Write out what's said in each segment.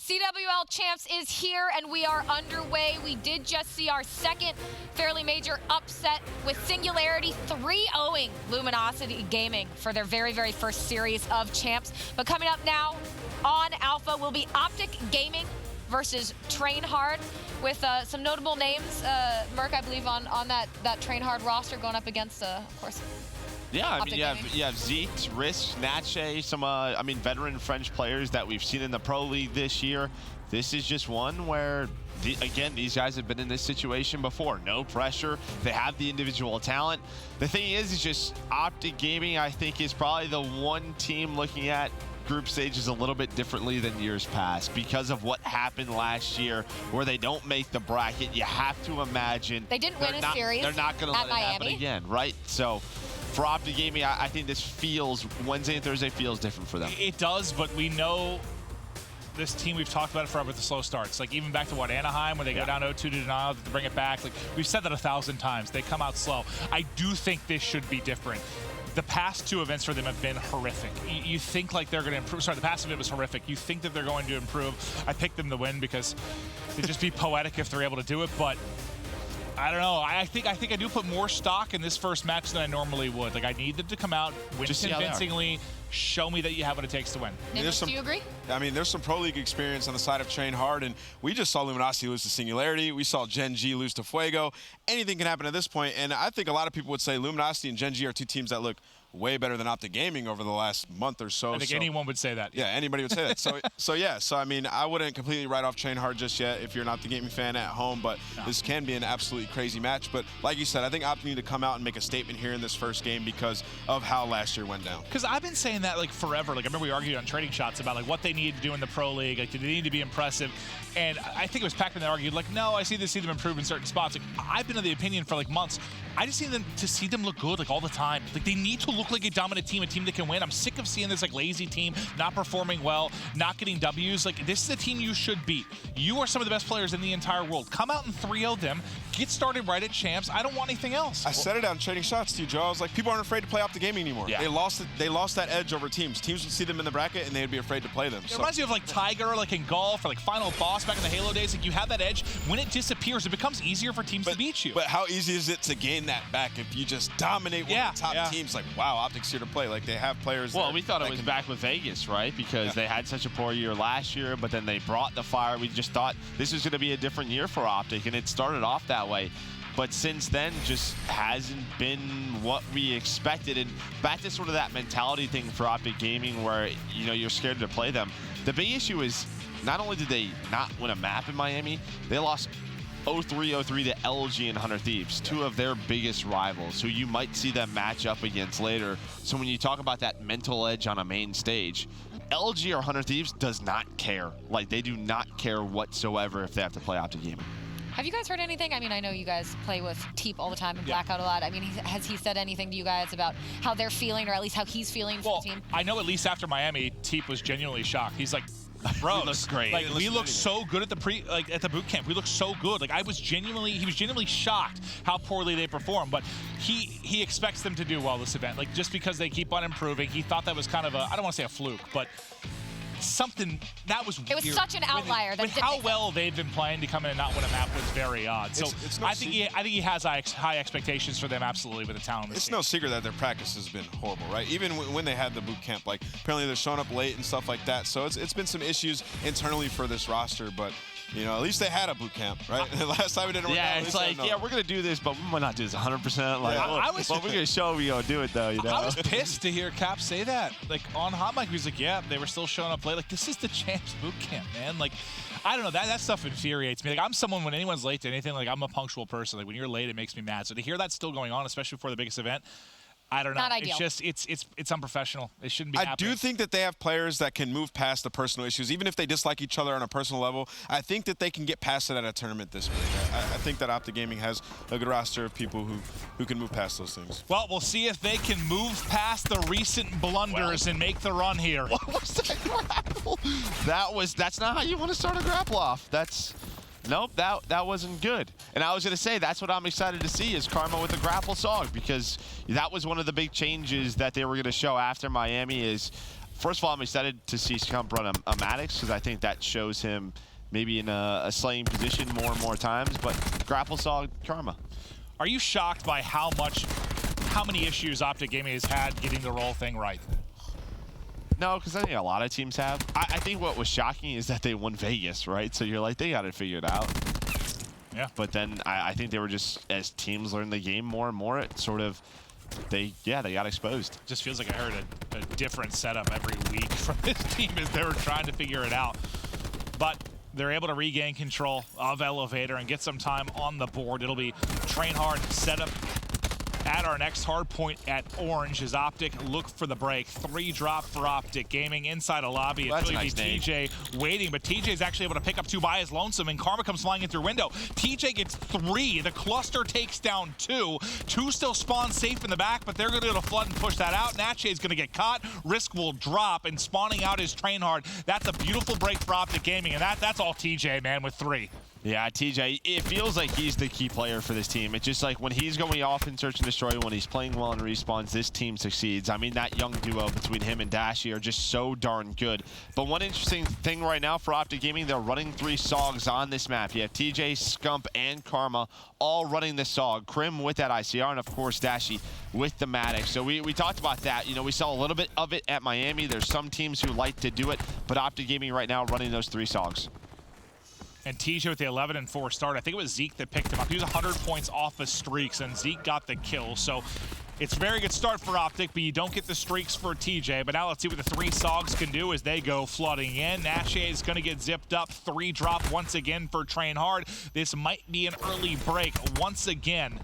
CWL Champs is here and we are underway. We did just see our second fairly major upset with Singularity 3-0ing Luminosity Gaming for their very, very first series of champs. But coming up now on Alpha will be Optic Gaming versus Trainhard with some notable names. Merc, I believe, on that Trainhard roster going up against, of course, yeah, I mean, Optic you have Zeke, Risk, Natche, some, veteran French players that we've seen in the Pro League this year. This is just one where, again, these guys have been in this situation before. No pressure. They have the individual talent. The thing is just Optic Gaming, I think, is probably the one team looking at group stages a little bit differently than years past because of what happened last year where they don't make the bracket. You have to imagine they didn't win a series. They're not going to let it happen again, right? So for Optic Gaming, I think this feels, Wednesday and Thursday feels different for them. It does, but we know this team, we've talked about it forever with the slow starts. Like even back to what, Anaheim, when they go down 0-2 to denial to bring it back. Like we've said that 1,000 times. They come out slow. I do think this should be different. The past two events for them have been horrific. You think like they're going to improve. Sorry, the past event was horrific. You think that they're going to improve. I picked them to win because it'd just be poetic if they're able to do it, but I don't know. I think I do put more stock in this first match than I normally would. Like I need them to come out, win convincingly, show me that you have what it takes to win. Nicholas, do you agree? I mean, there's some Pro League experience on the side of Trainhard, and we just saw Luminosity lose to Singularity. We saw Gen G lose to Fuego. Anything can happen at this point, and I think a lot of people would say Luminosity and Gen G are two teams that look way better than Optic Gaming over the last month or so. I think anyone would say that. Yeah, anybody would say that. So I mean, I wouldn't completely write off Trainhard just yet if you're not the gaming fan at home, but this can be an absolutely crazy match. But like you said, I think Optic need to come out and make a statement here in this first game because of how last year went down. Because I've been saying that like forever. Like I remember we argued on Trading Shots about like what they need to do in the Pro League. Like, do they need to be impressive? And I think it was Pac-Man that argued like, no, I see them improve in certain spots. Like I've been of the opinion for like months. I just need them to see them look good like all the time. Like they need to look like a dominant team, a team that can win. I'm sick of seeing this like lazy team not performing well, not getting W's. Like this is a team you should beat. You are some of the best players in the entire world. Come out and 3-0 them. Get started right at champs. I don't want anything else. I said it on Trading Shots to you, Joe. I was like, people aren't afraid to play Optic Gaming anymore. Yeah. They lost that edge over teams. Teams would see them in the bracket and they'd be afraid to play them. It reminds me of like Tiger, like in golf, or like Final Boss back in the Halo days. Like you have that edge. When it disappears, it becomes easier for teams to beat you. But how easy is it to gain that back if you just dominate one of the top teams? Like, wow, Optic's here to play. Like they have players. Well, we thought it was back with Vegas, right? Because they had such a poor year last year, but then they brought the fire. We just thought this was going to be a different year for Optic, and it started off that way. But since then, just hasn't been what we expected. And back to sort of that mentality thing for Optic Gaming where, you know, you're scared to play them. The big issue is not only did they not win a map in Miami, they lost 0-3 to LG and Hunter Thieves, two of their biggest rivals, who you might see them match up against later. So when you talk about that mental edge on a main stage, LG or Hunter Thieves does not care. Like, they do not care whatsoever if they have to play Optic Gaming. Have you guys heard anything? I mean, I know you guys play with Teep all the time and Blackout a lot. I mean, has he said anything to you guys about how they're feeling, or at least how he's feeling for the team? I know at least after Miami, Teep was genuinely shocked. He's like, bro, he looks great. Like we looked so good at the boot camp. We looked so good. Like he was genuinely shocked how poorly they performed. But he expects them to do well this event. Like just because they keep on improving, he thought that was kind of I don't want to say a fluke, but something that was weird. It was such an outlier. With how well they've been playing to come in and not win a map was very odd. So I think he has high expectations for them, absolutely, with the talent. It's no secret that their practice has been horrible, right? Even when they had the boot camp, like apparently they're showing up late and stuff like that. So it's been some issues internally for this roster, but you know, at least they had a boot camp, right? Last time we didn't. Yeah, it's like, yeah, we're gonna do this, but we might not do this 100%. Like, we're gonna show we gonna do it though. You know. I was pissed to hear Cap say that. Like on Hot Mic, he was like, "Yeah, they were still showing up late." Like this is the champs boot camp, man. Like, I don't know, that stuff infuriates me. Like I'm someone when anyone's late to anything, like I'm a punctual person. Like when you're late, it makes me mad. So to hear that still going on, especially before the biggest event, I don't know. Not ideal. It's just it's unprofessional. It shouldn't be happening. I do think that they have players that can move past the personal issues, even if they dislike each other on a personal level. I think that they can get past it at a tournament this week. I think that Optic Gaming has a good roster of people who can move past those things. Well, we'll see if they can move past the recent blunders and make the run here. What was that grapple? That's not how you want to start a grapple off. Nope, that wasn't good. And I was going to say, that's what I'm excited to see is Karma with the grapple song, because that was one of the big changes that they were going to show after Miami is first of all, I'm excited to see Scump run a Maddox because I think that shows him maybe in a slaying position more and more times, but grapple saw Karma. Are you shocked by how many issues Optic Gaming has had getting the roll thing right? No, because I think a lot of teams have. I think what was shocking is that they won Vegas, right? So you're like, they got it figured out. Yeah. But then I think they were just, as teams learn the game more and more, it sort of, they got exposed. Just feels like I heard a different setup every week from this team as they were trying to figure it out. But they're able to regain control of Elevator and get some time on the board. It'll be Trainhard set up at our next hard point at Orange as Optic look for the break. 3 drop for Optic Gaming inside a lobby. It's really nice TJ waiting, but TJ's actually able to pick up 2 by his lonesome, and Karma comes flying in through window. TJ gets 3. The cluster takes down 2. 2 still spawn safe in the back, but they're going to be able to flood and push that out. Natche's going to get caught. Risk will drop, and spawning out is Trainhard. That's a beautiful break for Optic Gaming, and that's all TJ, man, with 3. Yeah, TJ, it feels like he's the key player for this team. It's just like when he's going off in search and destroy, when he's playing well in respawns, this team succeeds. I mean, that young duo between him and Dashi are just so darn good. But one interesting thing right now for Optic Gaming, they're running 3 SOGs on this map. You have TJ, Scump, and Karma all running the SOG. Krim with that ICR, and of course, Dashi with the Maddox. So we talked about that. You know, we saw a little bit of it at Miami. There's some teams who like to do it, but Optic Gaming right now running those 3 SOGs. And TJ with the 11-4 start. I think it was Zeke that picked him up. He was 100 points off of streaks, and Zeke got the kill. So it's a very good start for Optic, but you don't get the streaks for TJ. But now let's see what the 3 SOGs can do as they go flooding in. Nashe is going to get zipped up. 3 drop once again for Trainhard. This might be an early break once again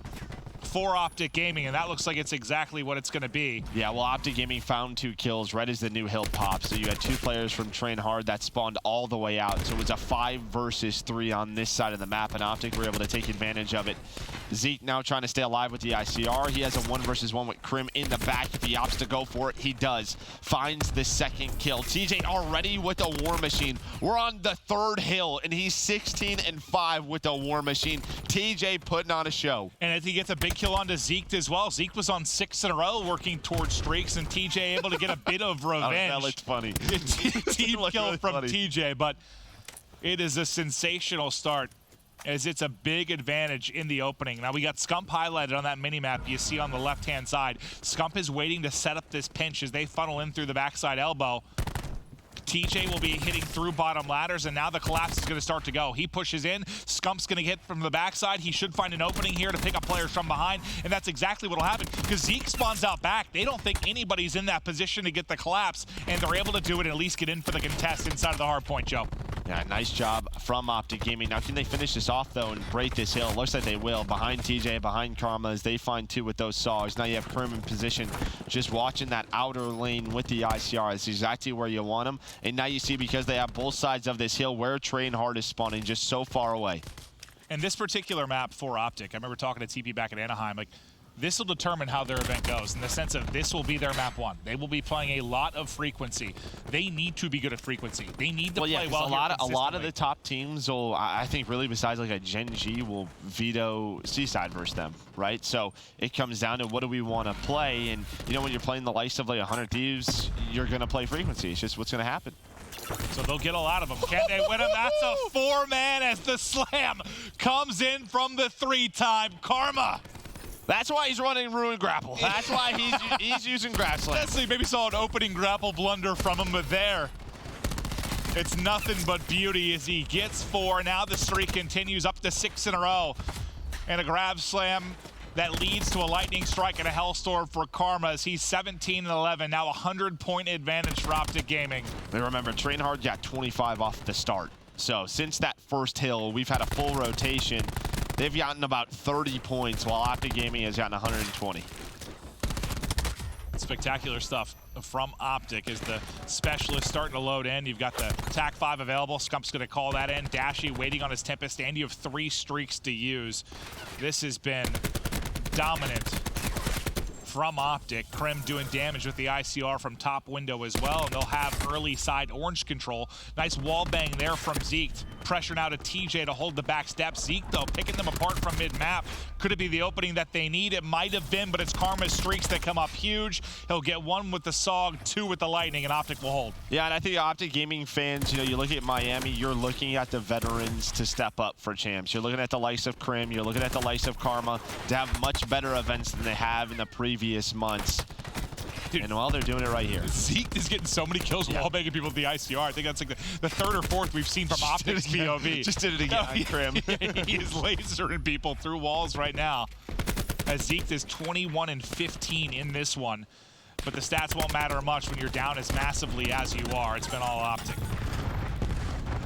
for Optic Gaming, and that looks like it's exactly what it's going to be. Yeah, well, Optic Gaming found 2 kills right as the new hill popped. So you had 2 players from Trainhard that spawned all the way out. So it was a 5 versus 3 on this side of the map, and Optic were able to take advantage of it. Zeke now trying to stay alive with the ICR. He has a 1 versus 1 with Krim in the back. If he opts to go for it, he does. Finds the 2nd kill. TJ already with a War Machine. We're on the 3rd hill, and he's 16-5 with the War Machine. TJ putting on a show. And if he gets a big kill onto Zeke as well. Zeke was on 6 in a row working towards streaks, and TJ able to get a bit of revenge. That looks funny. Team kill really from funny. TJ, but it is a sensational start as it's a big advantage in the opening. Now we got Scump highlighted on that mini-map you see on the left-hand side. Scump is waiting to set up this pinch as they funnel in through the backside elbow. TJ will be hitting through bottom ladders, and now the collapse is going to start to go. He pushes in. Scump's going to hit from the backside. He should find an opening here to pick up players from behind, and that's exactly what will happen because Zeke spawns out back. They don't think anybody's in that position to get the collapse, and they're able to do it and at least get in for the contest inside of the hard point, Joe. Yeah, nice job from Optic Gaming. Now, can they finish this off, though, and break this hill? Looks like they will. Behind TJ, behind Karma, as they find 2 with those SOGs. Now you have Krim in position, just watching that outer lane with the ICR. It's exactly where you want them. And now you see, because they have both sides of this hill, where Trainhard is spawning, just so far away. And this particular map for Optic, I remember talking to TP back at Anaheim, like, this will determine how their event goes in the sense of this will be their map 1. They will be playing a lot of frequency. They need to be good at frequency. They need to play well. A lot of the top teams will, I think, really besides like a Gen G, will veto Seaside versus them, right? So it comes down to what do we want to play, and you know when you're playing the likes of like 100 Thieves, you're gonna play frequency. It's just what's gonna happen. So they'll get a lot of them. Can they win them? That's a 4-man as the slam comes in from the 3-time. Karma. That's why he's running Ruin Grapple. That's why he's using Grab Slam. Leslie maybe saw an opening grapple blunder from him, but there, it's nothing but beauty as he gets 4. Now the streak continues up to 6 in a row. And a Grab Slam that leads to a lightning strike and a Hellstorm for Karma as he's 17-11. Now a 100-point advantage for Optic Gaming. And remember, Trainhard got 25 off the start. So since that first hill, we've had a full rotation. They've gotten about 30 points, while Optic Gaming has gotten 120. Spectacular stuff from Optic as the specialist starting to load in. You've got the TAC 5 available. Scump's going to call that in. Dashi waiting on his Tempest, and you have 3 streaks to use. This has been dominant from Optic. Krim doing damage with the ICR from top window as well, and they'll have early side orange control. Nice wall bang there from Zeke. Pressure now to TJ to hold the back step. Zeke, though, picking them apart from mid-map. Could it be the opening that they need? It might have been, but it's Karma's streaks that come up huge. He'll get one with the SOG, two with the Lightning, and Optic will hold. Yeah, and I think Optic gaming fans, you know, you look at Miami, you're looking at the veterans to step up for champs. You're looking at the likes of Krim, you're looking at the likes of Karma to have much better events than they have in the previous months. Dude, and well, they're doing it right here. Zeke is getting so many kills wall banging people with the ICR. I think that's like the third or fourth we've seen from Optic's POV. Just did it again, Krim. He is lasering people through walls right now. As Zeke is 21 and 15 in this one. But the stats won't matter much when you're down as massively as you are. It's been all Optic.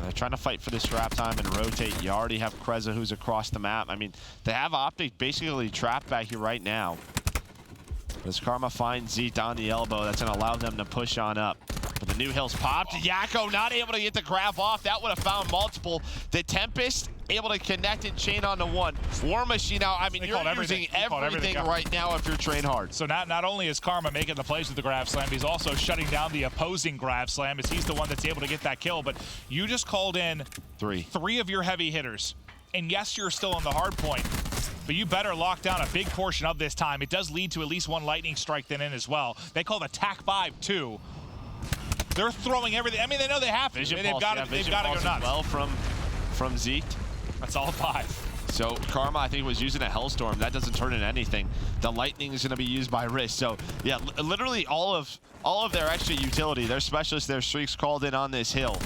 They're trying to fight for this trap time and rotate. You already have Kreza, who's across the map. I mean, they have Optic basically trapped back here right now. As Karma finds Zeke on the elbow, that's going to allow them to push on up. But the new hill's popped. Yakko not able to get the grab off. That would have found multiple. The Tempest able to connect and chain onto one. War Machine now, I mean, you're using everything right now if you're Trainhard. So not only is Karma making the plays with the grab slam, he's also shutting down the opposing grab slam as he's the one that's able to get that kill. But you just called in three of your heavy hitters. And yes, you're still on the hard point, but you better lock down a big portion of this time. It does lead to at least one lightning strike then in as well. They call it attack 5 too. They're throwing everything. I mean, they know they have to. They've got to go nuts. Well from Zeke. That's all 5. So Karma, I think, was using a Hellstorm. That doesn't turn into anything. The Lightning is going to be used by Risk. So yeah, literally all of their extra utility, their specialists, their streaks called in on this hill.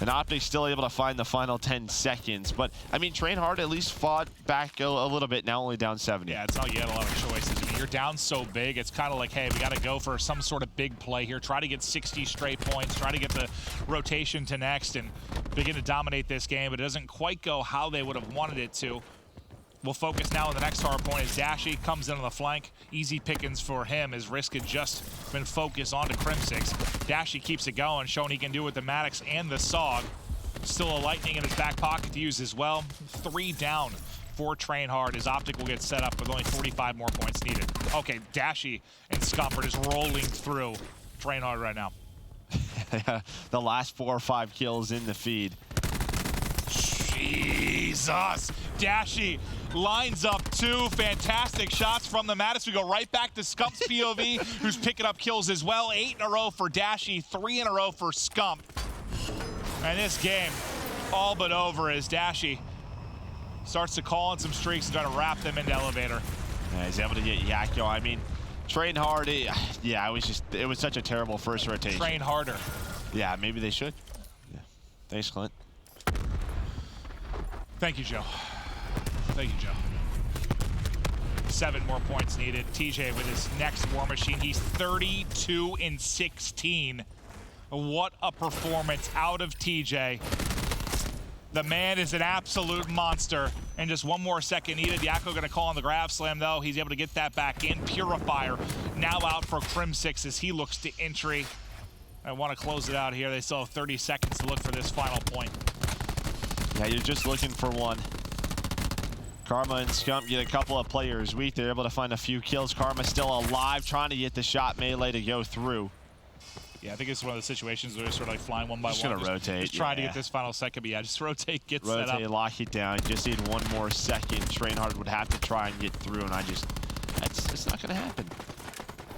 And Optic's still able to find the final 10 seconds. But, I mean, Trainhard at least fought back a little bit, now only down 70. Yeah, it's not like you had a lot of choices. I mean, you're down so big, it's kind of like, hey, we got to go for some sort of big play here. Try to get 60 straight points, try to get the rotation to next, and begin to dominate this game. But it doesn't quite go how they would have wanted it to. We'll focus now on the next hard point as Dashy comes in on the flank. Easy pickings for him as Risk had just been focused onto Crimsix. Dashy keeps it going, showing he can do it with the Maddox and the SOG. Still a Lightning in his back pocket to use as well. 3 down for Trainhard as Optic will get set up with only 45 more points needed. Okay, Dashy and Scump are just rolling through Trainhard right now. The last 4 or 5 kills in the feed. Jesus! Dashy lines up 2 fantastic shots from the Mattis. We go right back to Scump's POV, who's picking up kills as well. 8 in a row for Dashy, 3 in a row for Scump. And this game, all but over as Dashy starts to call in some streaks and try to wrap them into elevator. Yeah, he's able to get Yakko. I mean, Trainhard, yeah, it was such a terrible first rotation. Train harder. Yeah, maybe they should. Yeah. Thanks, Clint. Thank you, Joe. Thank you, Joe. 7 more points needed. TJ with his next War Machine. He's 32 and 16. What a performance out of TJ. The man is an absolute monster. And just 1 more second needed. Yakko gonna call on the grab slam though. He's able to get that back in. Purifier now out for Crimsix as he looks to entry. I want to close it out here. They still have 30 seconds to look for this final point. Yeah, you're just looking for one. Karma and Scump get a couple of players weak. They're able to find a few kills. Karma still alive, trying to get the shot melee to go through. Yeah, I think it's one of the situations where they're sort of like flying one by just one. Gonna rotate. Just trying to get this final second, but yeah, just rotate, get set up. Rotate, lock it down. Just need 1 more second. Trainhard would have to try and get through, and it's not gonna happen.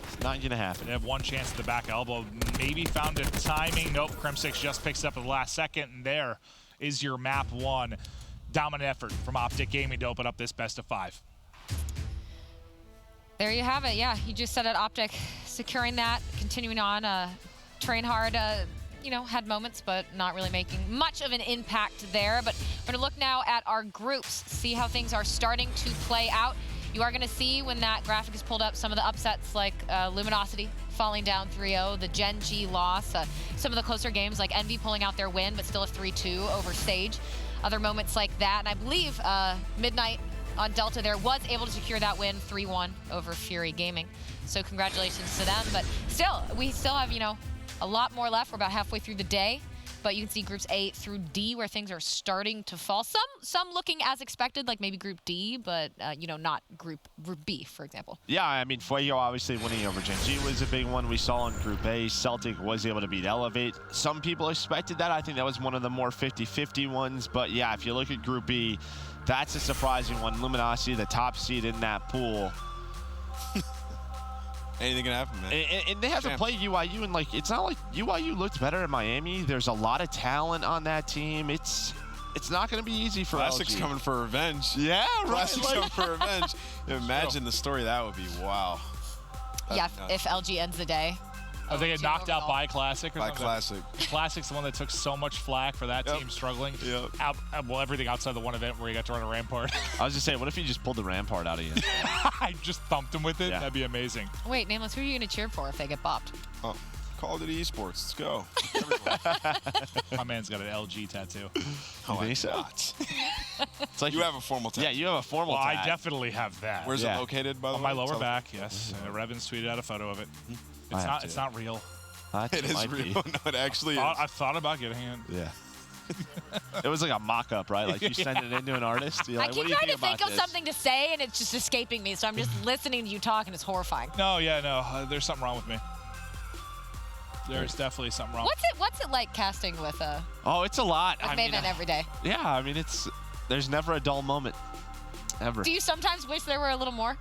It's not gonna happen. They have 1 chance at the back elbow. Maybe found a timing. Nope, Crimsix just picks up at the last second, and there is your map 1. Dominant effort from Optic Gaming to open up this best of 5. There you have it. Yeah, you just said it. Optic securing that, continuing on. Trainhard, you know, had moments, but not really making much of an impact there. But we're gonna look now at our groups, see how things are starting to play out. You are gonna see when that graphic is pulled up some of the upsets like Luminosity falling down 3-0, the Gen G loss, some of the closer games like Envy pulling out their win, but still a 3-2 over Sage. Other moments like that, and I believe Midnight on Delta there was able to secure that win 3-1 over Fury Gaming. So congratulations to them, but still, we still have, you know, a lot more left. We're about halfway through the day. but you can see groups A through D where things are starting to fall. Some looking as expected, like maybe Group D, but you know, not Group B, for example. Yeah, I mean, Fuego obviously winning over Gen G was a big one. We saw in Group A, Celtic was able to beat Elevate. Some people expected that. I think that was one of the more 50-50 ones. But yeah, if you look at Group B, that's a surprising one. Luminosity, the top seed in that pool. Anything can happen, man. And they have to play UIU, and like, it's not like UIU looked better in Miami. There's a lot of talent on that team. It's not going to be easy for Classic's LG. coming for revenge. Yeah, right. Classic's coming for revenge. Imagine the story that would be. Wow. Yeah, if LG ends the day. Oh, they get knocked out by Classic or By something? Classic. Classic's the one that took so much flack for that team struggling. Yep. Well, everything outside the one event where you got to run a Rampart. I was just saying, what if you just pulled the Rampart out of you? I just thumped him with it. Yeah. That'd be amazing. Wait, Nameless, who are you going to cheer for if they get bopped? Oh, Call of Duty Esports. Let's go. My man's got an LG tattoo. Oh, think so? It's like You have a formal tattoo. Yeah, you have a formal Well, I tat. definitely have that. Where's Yeah. it located, by the On way? my lower Tell- back, yes. Revan's tweeted out a photo of it. It's not real. It is might be. real. No, it actually is. I've thought about getting it. Yeah. It was like a mock-up, right? Like you send it into an artist. You're I like, keep what do you trying to think think about of this? something to say, and it's just escaping me, so I'm just listening to you talk, and it's horrifying. No, there's something wrong with me. There's definitely something wrong. What's it like casting with Oh, it's a lot. I mean, Maven every day? yeah, I mean, there's never a dull moment, ever. Do you sometimes wish there were a little more?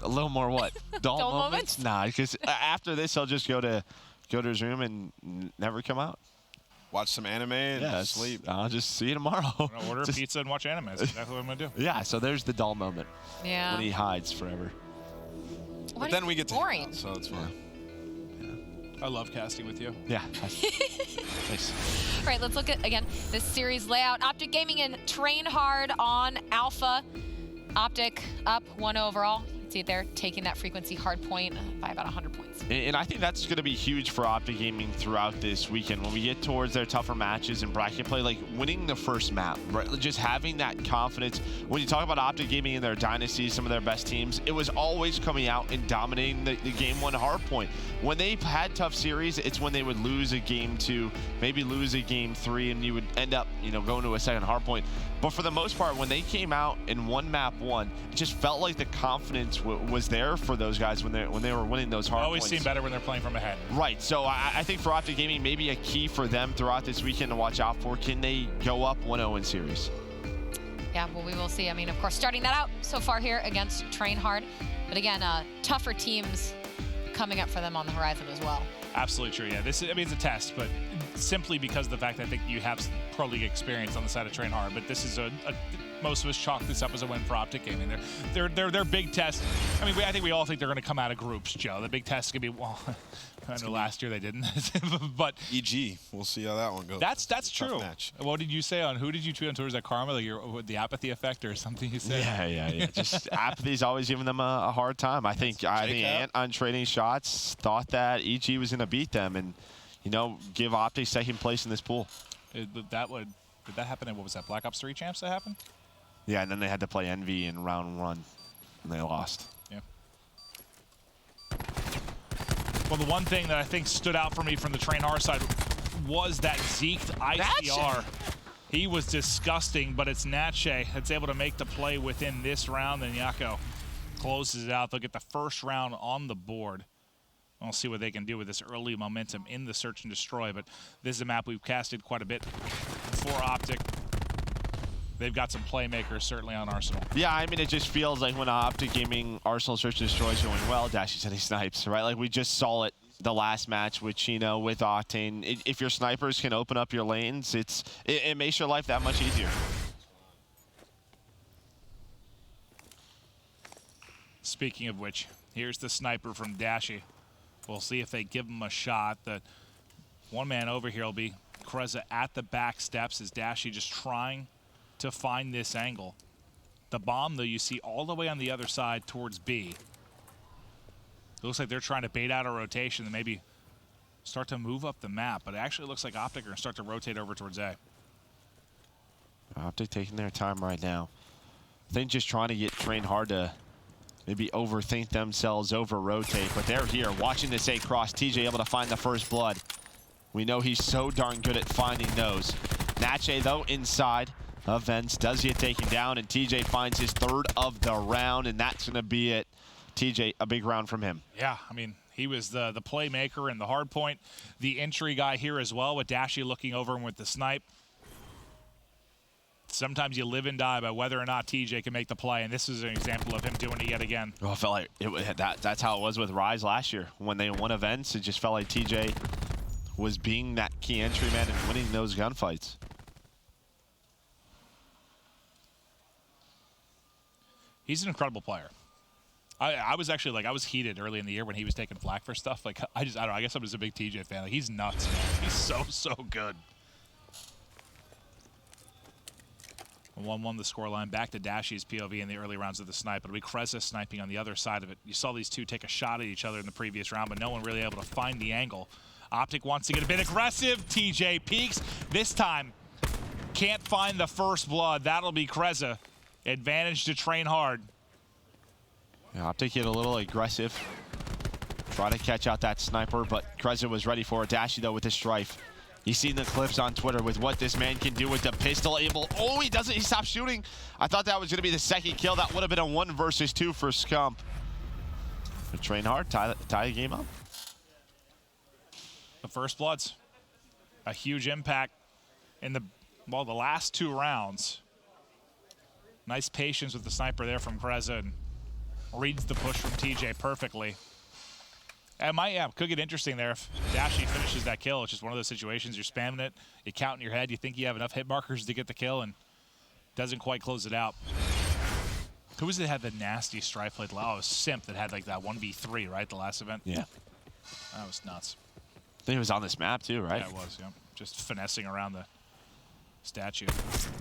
A little more what? Dull, Dull moments? moments? Nah, because after this, he'll just go to his room and never come out. Watch some anime and sleep. I'll just see you tomorrow. I'm gonna order pizza and watch anime. That's exactly what I'm gonna do. Yeah, so there's the dull moment Yeah. when he hides forever. But then we get to hang boring. out, so it's fine. I love casting with you. Yeah. Nice. All right, let's look at, again, this series layout. Optic Gaming and Trainhard on Alpha. Optic up 1 overall. You can see it there, taking that frequency hard point by about 100 points. And I think that's going to be huge for Optic Gaming throughout this weekend. When we get towards their tougher matches and bracket play, like winning the first map, right? Just having that confidence. When you talk about Optic Gaming and their dynasties, some of their best teams, it was always coming out and dominating the game 1 hard point. When they've had tough series, it's when they would lose a game 2, maybe lose a game 3, and you would end up, going to a second hard point. But for the most part, when they came out and won map 1, it just felt like the confidence was there for those guys when they were winning those hard Always points. seem better when they're playing from ahead. Right, so I think for Optic Gaming, maybe a key for them throughout this weekend to watch out for. Can they go up 1-0 in series? Yeah, well, we will see. I mean, of course, starting that out so far here against Trainhard. But again, tougher teams coming up for them on the horizon as well. Absolutely true. Yeah, it's a test, but simply because of the fact that I think you have pro league experience on the side of Trainhard. But this is most of us chalk this up as a win for Optic Gaming. Their big test. I mean, I think we all think they're going to come out of groups, Joe. The big test is going to be, well, I know last year they didn't, but EG, we'll see how that one goes. that's It's a tough true. match. What did you say on who did you tweet on Twitter? Was that Karma, like the apathy effect or something you said? Yeah. Just apathy's always giving them a hard time. I think Ant on trading shots thought that EG was going to beat them and, give Optic second place in this pool. Did that happen in, what was that, Black Ops 3 champs that happened? Yeah, and then they had to play Envy in round 1, and they lost. Yeah. Well, the one thing that I think stood out for me from the Trainhard side was that Zeked ICR. He was disgusting, but it's Natche that's able to make the play within this round, and Yako closes it out. They'll get the first round on the board. We'll see what they can do with this early momentum in the search and destroy, but this is a map we've casted quite a bit for Optic. They've got some playmakers certainly on Arsenal. Yeah, I mean, it just feels like when Optic Gaming Arsenal Search and Destroy is going well, Dashy said he snipes, right? Like we just saw it the last match with Chino, with Octane. If your snipers can open up your lanes, it makes your life that much easier. Speaking of which, here's the sniper from Dashy. We'll see if they give him a shot. The one man over here will be Kreza at the back steps as Dashy just trying to find this angle. The bomb, though, you see all the way on the other side towards B. It looks like they're trying to bait out a rotation and maybe start to move up the map, but it actually looks like Optic are going to start to rotate over towards A. Optic taking their time right now. I think just trying to get Trainhard to maybe overthink themselves, over-rotate, but they're here watching this A cross. TJ able to find the first blood. We know he's so darn good at finding those. Natche, though, inside of Vents, does get taken down, and TJ finds his 3rd of the round, and that's going to be it. TJ, a big round from him. Yeah, I mean, he was the playmaker and the hard point, the entry guy here as well, with Dashy looking over him with the snipe. Sometimes you live and die by whether or not TJ can make the play, and this is an example of him doing it yet again. Oh, I felt like that's how it was with Rise last year. When they won events, it just felt like TJ was being that key entry man and winning those gunfights. He's an incredible player. I was actually like, I was heated early in the year when he was taking flak for stuff. Like, I don't know, I guess I'm just a big TJ fan. Like, he's nuts, man. He's so good. 1-1 the scoreline. Back to Dashy's POV in the early rounds of the snipe. It'll be Kreza sniping on the other side of it. You saw these two take a shot at each other in the previous round, but no one really able to find the angle. Optic wants to get a bit aggressive. TJ peeks. This time, can't find the first blood. That'll be Kreza. Advantage to Trainhard. Yeah, Optic get a little aggressive. Try to catch out that sniper, but Kreza was ready for it. Dashy, though, with his strife. You've seen the clips on Twitter with what this man can do with the pistol. Oh, he doesn't. He stopped shooting. I thought that was going to be the 2nd kill. That would have been a 1 versus 2 for Scump. But Trainhard, tie the game up. The first bloods. A huge impact in the last 2 rounds. Nice patience with the sniper there from Kreza, and reads the push from TJ perfectly. It could get interesting there if Dashy finishes that kill. It's just one of those situations, you're spamming it, you count in your head, you think you have enough hit markers to get the kill, and doesn't quite close it out. Who was it that had the nasty strife play? Oh, it was Simp that had like that 1v3, right, the last event? Yeah. That was nuts. I think it was on this map too, right? Yeah, it was, yeah. Just finessing around the statue.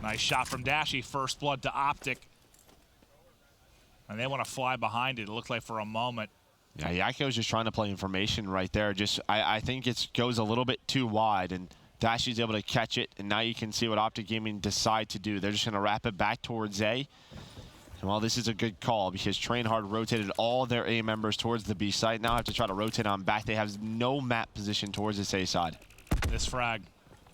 Nice shot from Dashy, first blood to Optic. And they want to fly behind it, it looked like for a moment. Yeah, Yako's just trying to play information right there. I think it goes a little bit too wide, and Dashy's able to catch it, and now you can see what Optic Gaming decide to do. They're just going to wrap it back towards A. And well, this is a good call because Trainhard rotated all their A members towards the B site. Now have to try to rotate on back. They have no map position towards this A side. This frag.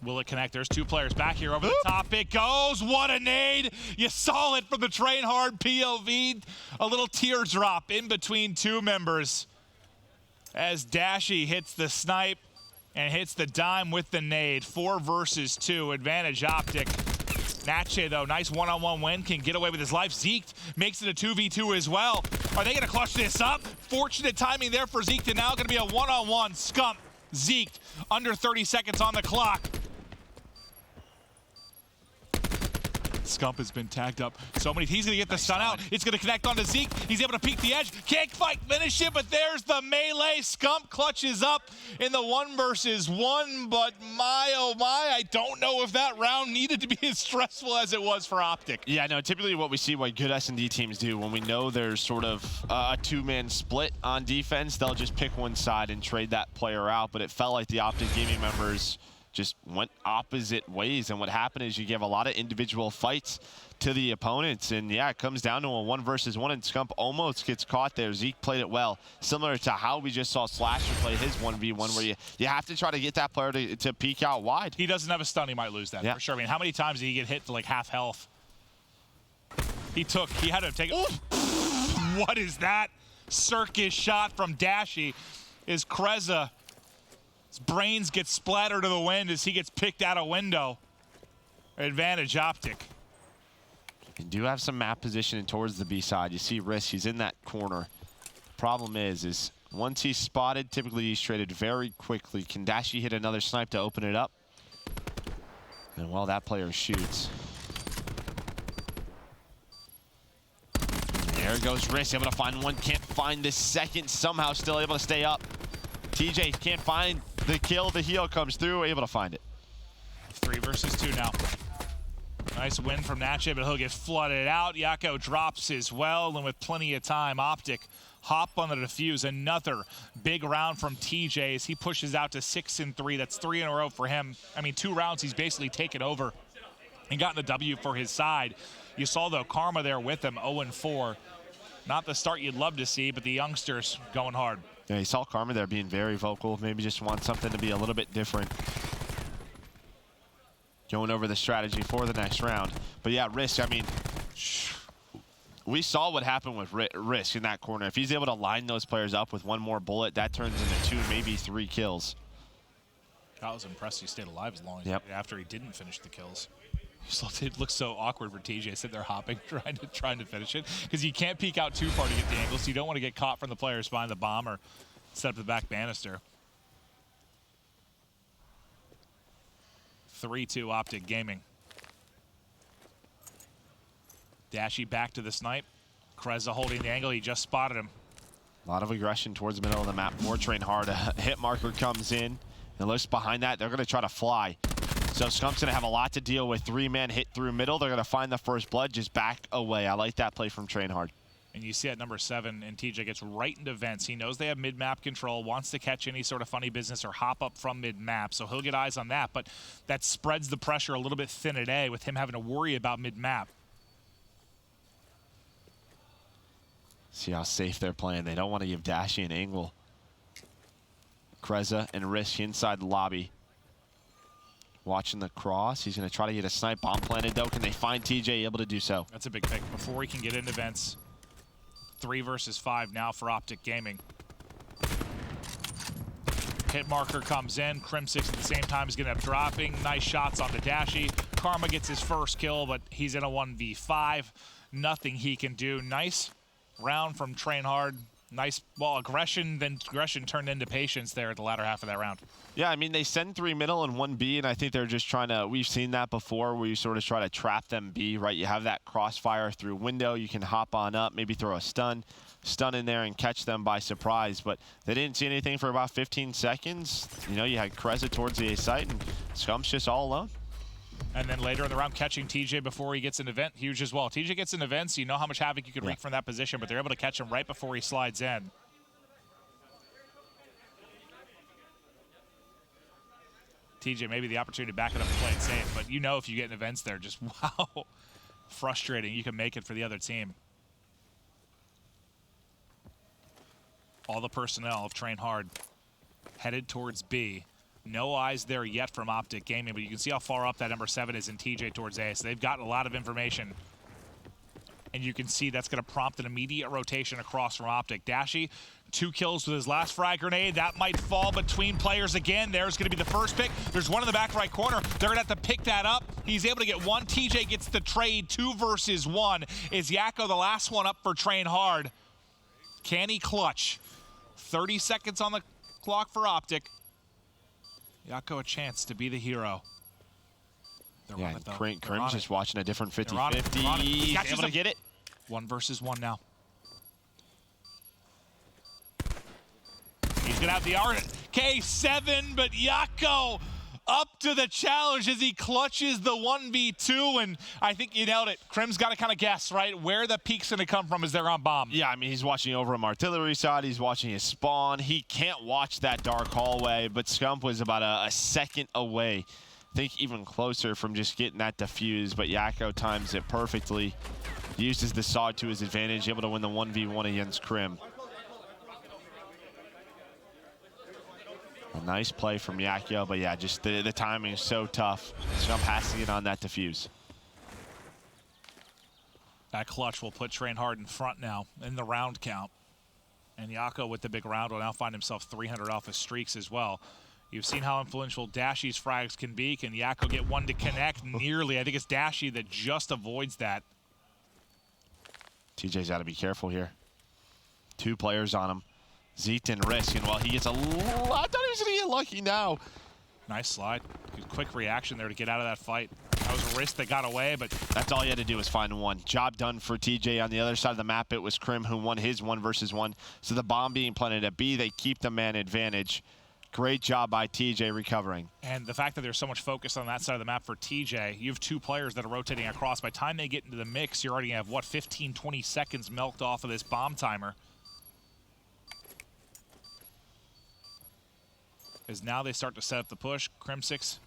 Will it connect? There's 2 players back here over the top. It goes. What a nade. You saw it from the Trainhard POV. A little teardrop in between 2 members as Dashy hits the snipe and hits the dime with the nade. 4 versus 2. Advantage Optic. Natche, though, nice one-on-one win. Can get away with his life. Zeke makes it a 2v2 as well. Are they going to clutch this up? Fortunate timing there for Zeke. And now going to be a one-on-one. Scump, Zeke, under 30 seconds on the clock. Scump has been tagged up so many. He's going to get the stun out. It's going to connect onto Zeke. He's able to peek the edge. Can't quite finish it, but there's the melee. Scump clutches up in the 1 versus 1, but my, oh my, I don't know if that round needed to be as stressful as it was for Optic. Yeah, no, typically what we see what good S&D teams do when we know there's sort of a 2-man split on defense, they'll just pick one side and trade that player out, but it felt like the Optic Gaming members just went opposite ways, and what happened is you give a lot of individual fights to the opponents, and yeah, it comes down to a 1 versus 1, and Scump almost gets caught there. Zeke played it well, similar to how we just saw Slasher play his 1v1, where you have to try to get that player to peek out wide. He doesn't have a stun, he might lose that, for sure. I mean, how many times did he get hit to like half health? He had to take it. What is that? Circus shot from Dashy is Kreza. His brains get splattered to the wind as he gets picked out a window. Advantage Optic. You do have some map positioning towards the B side. You see Riss, he's in that corner. The problem is once he's spotted, typically he's traded very quickly. Can Dashy hit another snipe to open it up? And well, that player shoots. There goes Riss, able to find one, can't find the second, somehow still able to stay up. TJ can't find the kill, the heal comes through, able to find it. 3 versus 2 now. Nice win from Natche, but he'll get flooded out. Yako drops as well, and with plenty of time, Optic hop on the defuse. Another big round from TJ as he pushes out to 6-3. That's 3 in a row for him. I mean, 2 rounds he's basically taken over and gotten a W for his side. You saw, though, Karma there with him, 0-4. Not the start you'd love to see, but the youngsters going hard. Yeah, you saw Karma there being very vocal. Maybe just want something to be a little bit different. Going over the strategy for the next round. But yeah, Risk, I mean, we saw what happened with Risk in that corner. If he's able to line those players up with one more bullet, that turns into 2, maybe 3 kills. I was impressed he stayed alive as long as after he didn't finish the kills. It looks so awkward for TJ sitting there hopping, trying to finish it, because you can't peek out too far to get the angle, so you don't want to get caught from the players behind the bomb or set up the back banister. 3-2 Optic Gaming. Dashy back to the snipe. Kreza holding the angle. He just spotted him. A lot of aggression towards the middle of the map. More Trainhard. A hit marker comes in. And looks behind that. They're going to try to fly. So Scump's going to have a lot to deal with. 3-man hit through middle. They're going to find the first blood. Just back away. I like that play from Trainhard. And you see at number 7, and TJ gets right into vents. He knows they have mid-map control, wants to catch any sort of funny business or hop up from mid-map, so he'll get eyes on that. But that spreads the pressure a little bit thin at A with him having to worry about mid-map. See how safe they're playing. They don't want to give Dashy an angle. Kreza and Risk inside the lobby. Watching the cross. He's going to try to get a snipe. Bomb planted, though. Can they find TJ able to do so? That's a big pick. Before he can get into vents. 3 versus 5 now for Optic Gaming. Hit marker comes in. Crim6 at the same time is going to end up dropping. Nice shots onto Dashy. Karma gets his first kill, but he's in a 1v5. Nothing he can do. Nice round from Trainhard. Nice, well, aggression, then aggression turned into patience there at the latter half of that round. Yeah, I mean, they send 3 middle and 1 B, and I think they're just trying to, we've seen that before where you sort of try to trap them B, right? You have that crossfire through window. You can hop on up, maybe throw a stun in there and catch them by surprise. But they didn't see anything for about 15 seconds. You know, you had Kreza towards the A site, and Scump's just all alone. And then later in the round, catching TJ before he gets an event, huge as well. TJ gets an event, so you know how much havoc you can wreak from that position, but they're able to catch him right before he slides in. TJ, maybe the opportunity to back it up and play it safe, but you know if you get an events there, just wow, frustrating. You can make it for the other team. All the personnel of Trainhard headed towards B. No eyes there yet from Optic Gaming, but you can see how far up that number 7 is in TJ towards A. So they've gotten a lot of information. And you can see that's going to prompt an immediate rotation across from Optic. Dashy, 2 kills with his last frag grenade. That might fall between players again. There's going to be the first pick. There's one in the back right corner. They're going to have to pick that up. He's able to get 1. TJ gets the trade. 2 versus 1. Is Yakko the last one up for Trainhard? Can he clutch? 30 seconds on the clock for Optic. Yakko a chance to be the hero. Yeah, Crim's just watching a different 50-50. He's able to get it. 1 versus 1 now. He's going to have the RK7, but Yakko up to the challenge as he clutches the 1v2, and I think you nailed it. Crim's got to kind of guess, right, where the peak's going to come from as they're on bomb. Yeah, I mean, he's watching over him artillery side. He's watching his spawn. He can't watch that dark hallway, but Scump was about a second away. I think even closer from just getting that defused, but Yakko times it perfectly. Uses the sod to his advantage, able to win the 1v1 against Crim. A nice play from Yakko, but yeah, just the timing is so tough. Scump has to get on that defuse. That clutch will put Trainhard in front now in the round count. And Yakko with the big round will now find himself 300 off his streaks as well. You've seen how influential Dashy's frags can be. Can Yakko get 1 to connect? Nearly. I think it's Dashy that just avoids that. TJ's got to be careful here. 2 players on him. Zeet and Risk, and while he gets a little, I thought he was going to get lucky now. Nice slide. Quick reaction there to get out of that fight. That was a Risk that got away, but that's all he had to do was find 1. Job done for TJ. On the other side of the map, it was Crim who won his 1 versus 1. So the bomb being planted at B, they keep the man advantage. Great job by TJ recovering. And the fact that there's so much focus on that side of the map for TJ, you have 2 players that are rotating across. By the time they get into the mix, you're already going to have, what, 15, 20 seconds milked off of this bomb timer. As now they start to set up the push. Crim6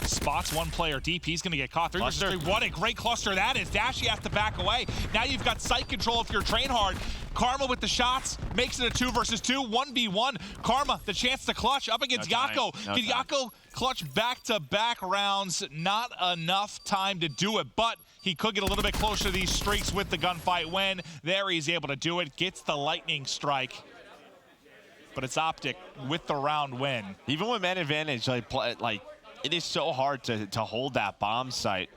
Spots one player deep. He's going to get caught. 3 versus Cluster. 3. What a great cluster that is. Dashy has to back away. Now you've got site control if you're Trainhard. Karma with the shots. Makes it a 2 versus 2. 1v1. Karma, the chance to clutch up against Yako. Can Yako clutch back-to-back rounds? Not enough time to do it, but he could get a little bit closer to these streaks with the gunfight win. There he's able to do it. Gets the lightning strike. But it's Optic with the round win. Even with man advantage, like it is so hard to hold that bomb site.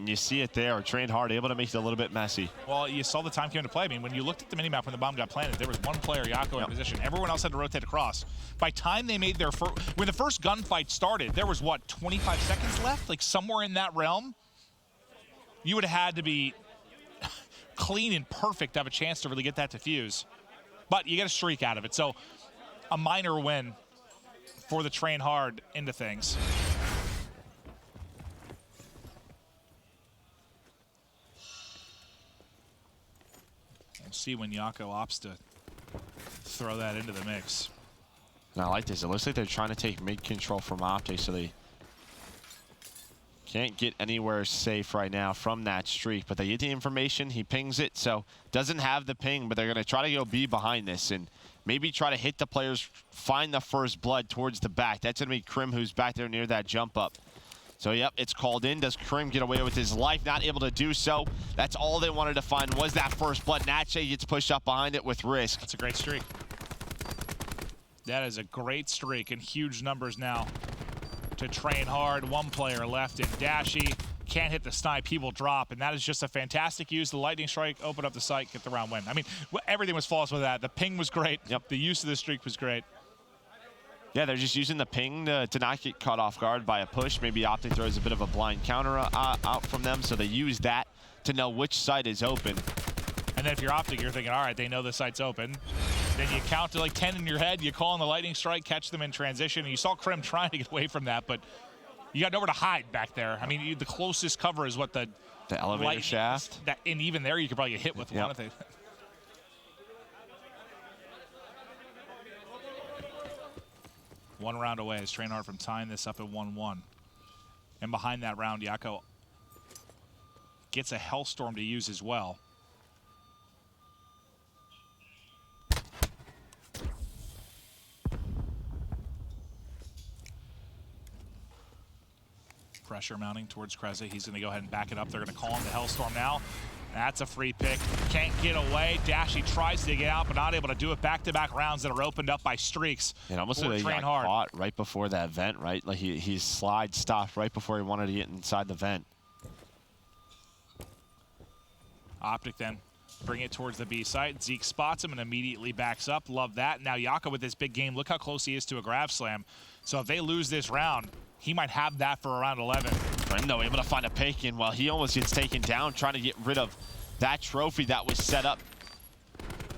You see it there. Trainhard able to make it a little bit messy. Well, you saw the time came into play. I mean, when you looked at the minimap when the bomb got planted, there was one player, Yako, in position. Everyone else had to rotate across. By time they made their first, when the first gunfight started, there was what, 25 seconds left? Like somewhere in that realm. You would have had to be clean and perfect to have a chance to really get that to fuse. But you get a streak out of it. So a minor win for the Trainhard into things. We'll see when Yako opts to throw that into the mix. And I like this. It looks like they're trying to take mid control from Optic, so they can't get anywhere safe right now from that streak. But they get the information. He pings it, so doesn't have the ping, but they're going to try to go B behind this and maybe try to hit the players, find the first blood towards the back. That's going to be Krim, who's back there near that jump up. So, yep, it's called in. Does Krim get away with his life? Not able to do so. That's all they wanted to find was that first blood. Natche gets pushed up behind it with risk. That's a great streak. That is a great streak and huge numbers now to Trainhard. One player left in Dashy. Can't hit the snipe, he will drop, and that is just a fantastic use. The lightning strike, open up the site, get the round win. I mean, everything was flawless with that. The ping was great. Yep. The use of the streak was great. Yeah, they're just using the ping to not get caught off guard by a push. Maybe Optic throws a bit of a blind counter out from them, so they use that to know which site is open. And then if you're Optic, you're thinking, all right, they know the site's open. Then you count to like 10 in your head, you call on the lightning strike, catch them in transition, and you saw Krim trying to get away from that, but you got nowhere to hide back there. I mean, the closest cover is what the elevator shaft. And even there, you could probably get hit with one of them. One round away as Trainhard from tying this up at 1-1. And behind that round, Yako gets a Hellstorm to use as well. Pressure mounting towards Kreza. He's going to go ahead and back it up. They're going to call him the Hellstorm now. That's a free pick. Can't get away. Dashy tries to get out, but not able to do it. Back-to-back rounds that are opened up by streaks. And almost like he got caught right before that vent, right? Like his slide stopped right before he wanted to get inside the vent. Optic then bring it towards the B site. Zeke spots him and immediately backs up. Love that. Now Yako with this big game. Look how close he is to a grab slam. So if they lose this round, he might have that for around 11. Krim, though, able to find a pick in while he almost gets taken down, trying to get rid of that trophy that was set up.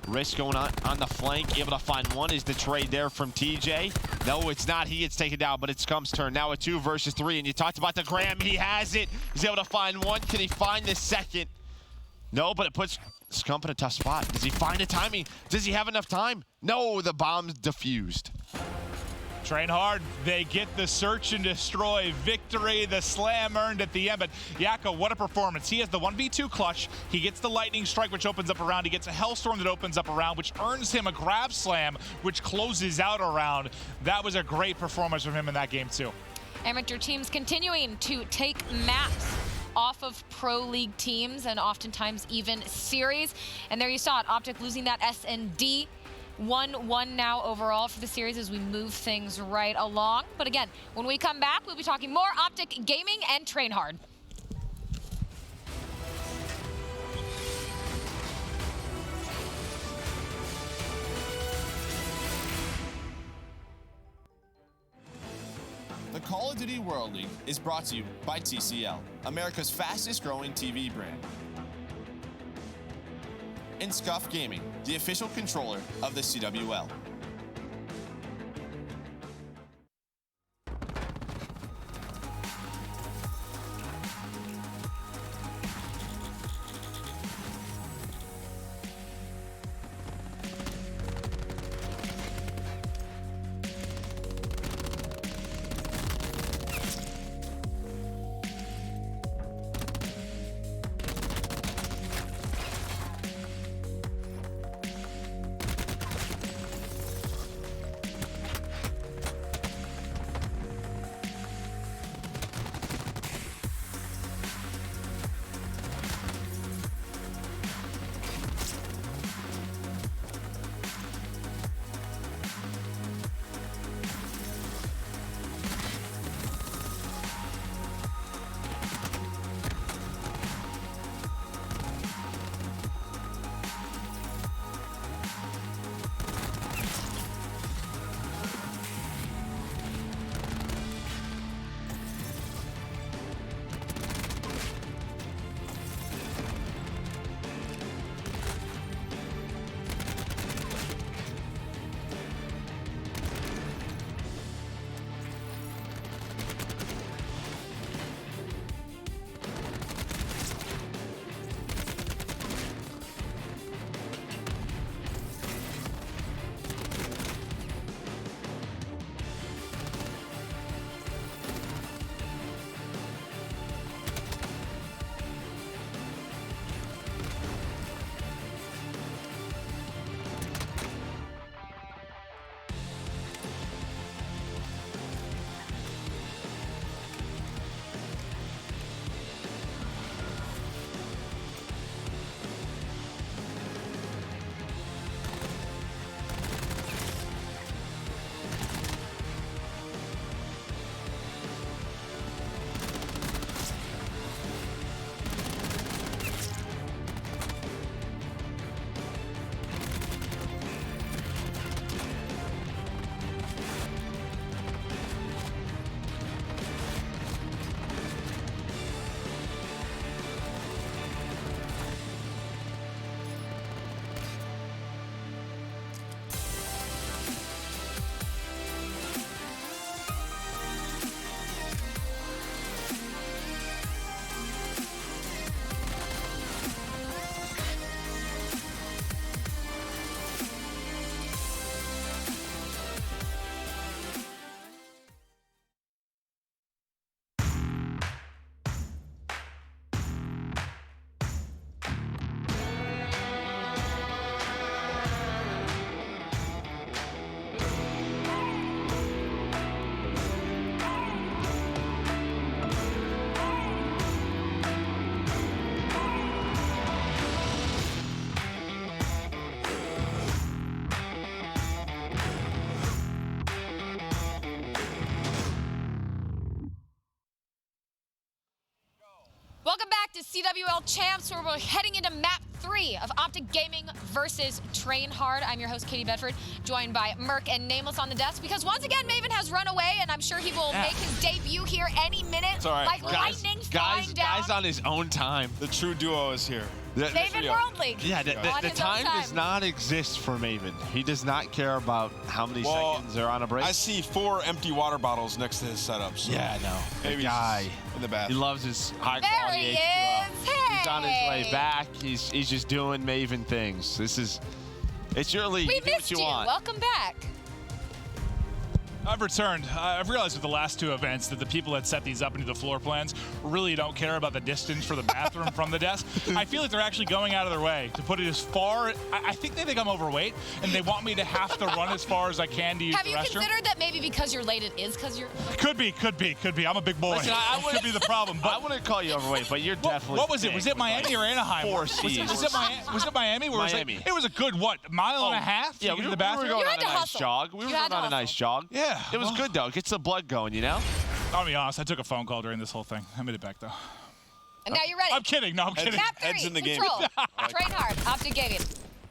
Risk going on the flank, able to find one. Is the trade there from TJ? No, it's not. He gets taken down, but it's Scum's turn. Now a 2 versus 3, and you talked about the Graham. He has it. He's able to find one. Can he find the second? No, but it puts Scump in a tough spot. Does he find a timing? Does he have enough time? No, the bomb's defused. Trainhard, they get the search and destroy victory. The slam earned at the end, but Yako, what a performance. He has the 1v2 clutch. He gets the lightning strike, which opens up a round. He gets a Hellstorm that opens up a round, which earns him a grab slam, which closes out a round. That was a great performance from him in that game, too. Amateur teams continuing to take maps off of Pro League teams and oftentimes even series. And there you saw it, Optic losing that S&D. 1-1 now overall for the series as we move things right along. But again, when we come back, we'll be talking more Optic Gaming and Trainhard. The Call of Duty World League is brought to you by TCL, America's fastest growing TV brand. And Scuff Gaming, the official controller of the CWL. to CWL Champs, where we're heading into map 3 of Optic Gaming versus Trainhard. I'm your host, Katie Bedford, joined by Merc and Nameless on the desk, because once again, Maven has run away, and I'm sure he will make his debut here any minute. It's all right. Like lightning flying down. Guys on his own time. The true duo is here. Maven World League. Yeah, the time does not exist for Maven. He does not care about how many seconds are on a break. I see 4 empty water bottles next to his setup. So yeah, no. maybe guy in the bath. He loves his high There quality he H2O. is. Hey. He's on his way back. He's just doing Maven things. It's your league. We You do missed what you want. Welcome back. I've returned. I've realized with the last 2 events that the people that set these up into the floor plans really don't care about the distance for the bathroom from the desk. I feel like they're actually going out of their way to put it as far. I think they think I'm overweight, and they want me to have to run as far as I can to use the restroom. Have you considered that maybe because you're late, it is because you're... Could be. I'm a big boy. Listen, It could be the problem. But I wouldn't call you overweight, but you're definitely. what was it? Was it Miami or Anaheim? 4 Was C's. it Miami? Where Miami. It was a good, mile and a half to Yeah, get we to were the bathroom? going You on had a to nice hustle. jog. We were You had going on to a nice hustle. jog. Yeah, It was well. good, though. It gets the blood going, you know? I'll be honest, I took a phone call during this whole thing. I made it back, though. And now you're ready. I'm kidding. No, I'm kidding. Map 3, Heads in the game. control. Trainhard, Optic Gaming.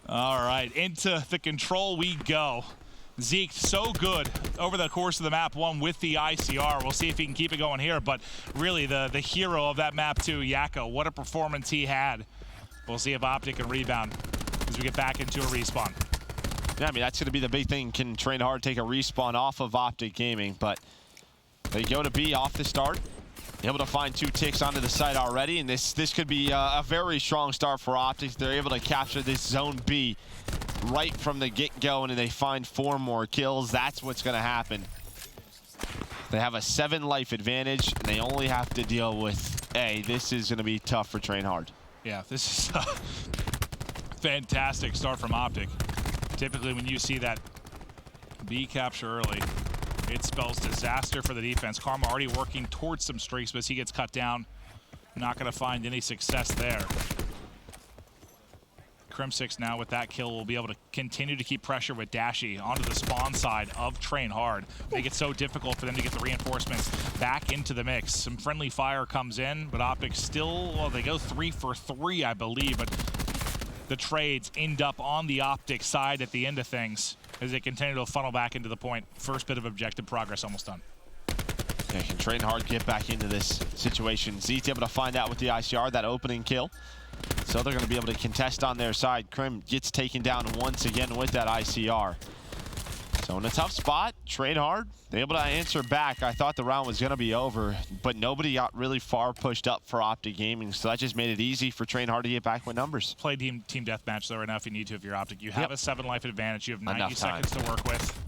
All right, into the control we go. Zeke, so good over the course of the map 1 with the ICR. We'll see if he can keep it going here, but really the hero of that map 2, Yakko, what a performance he had. We'll see if Optic can rebound as we get back into a respawn. Yeah, I mean, that's going to be the big thing. Can Trainhard take a respawn off of Optic Gaming? But they go to B off the start. Able to find 2 ticks onto the site already, and this could be a very strong start for Optic. They're able to capture this zone B right from the get-go, and they find 4 more kills. That's what's going to happen. They have a 7 life advantage, and they only have to deal with A. This is going to be tough for Trainhard. Yeah, this is a fantastic start from Optic. Typically, when you see that B capture early, it spells disaster for the defense. Karma already working towards some streaks, but as he gets cut down, not going to find any success there. Crim6 now with that kill will be able to continue to keep pressure with Dashy onto the spawn side of Trainhard. Make it so difficult for them to get the reinforcements back into the mix. Some friendly fire comes in, but Optic still, well, they go 3 for 3, I believe, but the trades end up on the Optic side at the end of things as they continue to funnel back into the point. First bit of objective progress almost done. Yeah, can Trainhard get back into this situation? Zeke's able to find out with the ICR, that opening kill. So they're going to be able to contest on their side. Crim gets taken down once again with that ICR. So in a tough spot, Trainhard, they're able to answer back. I thought the round was going to be over, but nobody got really far pushed up for Optic Gaming, so that just made it easy for Trainhard to get back with numbers. Play team deathmatch though right now if you need to, if you're Optic. You have a 7 life advantage. You have 90 Enough seconds time to work with.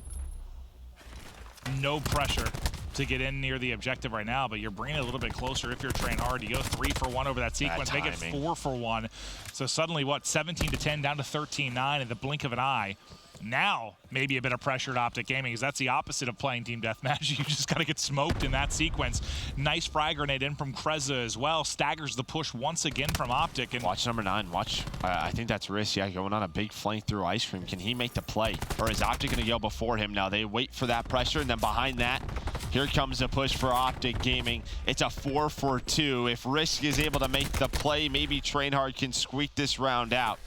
No pressure to get in near the objective right now, but you're bringing it a little bit closer if you're Trainhard. You go 3 for 1 over that sequence, make it 4 for 1. So suddenly, what, 17-10 down to 13-9 in the blink of an eye. Now, maybe a bit of pressure at Optic Gaming, because that's the opposite of playing team deathmatch. You just got to get smoked in that sequence. Nice frag grenade in from Kreza as well. Staggers the push once again from Optic. And watch number 9. Watch. I think that's Riss. Yeah, going on a big flank through Ice Cream. Can he make the play? Or is Optic going to go before him now? They wait for that pressure, and then behind that, here comes a push for Optic Gaming. It's a 4 for 2. If Risk is able to make the play, maybe Trainhard can squeak this round out.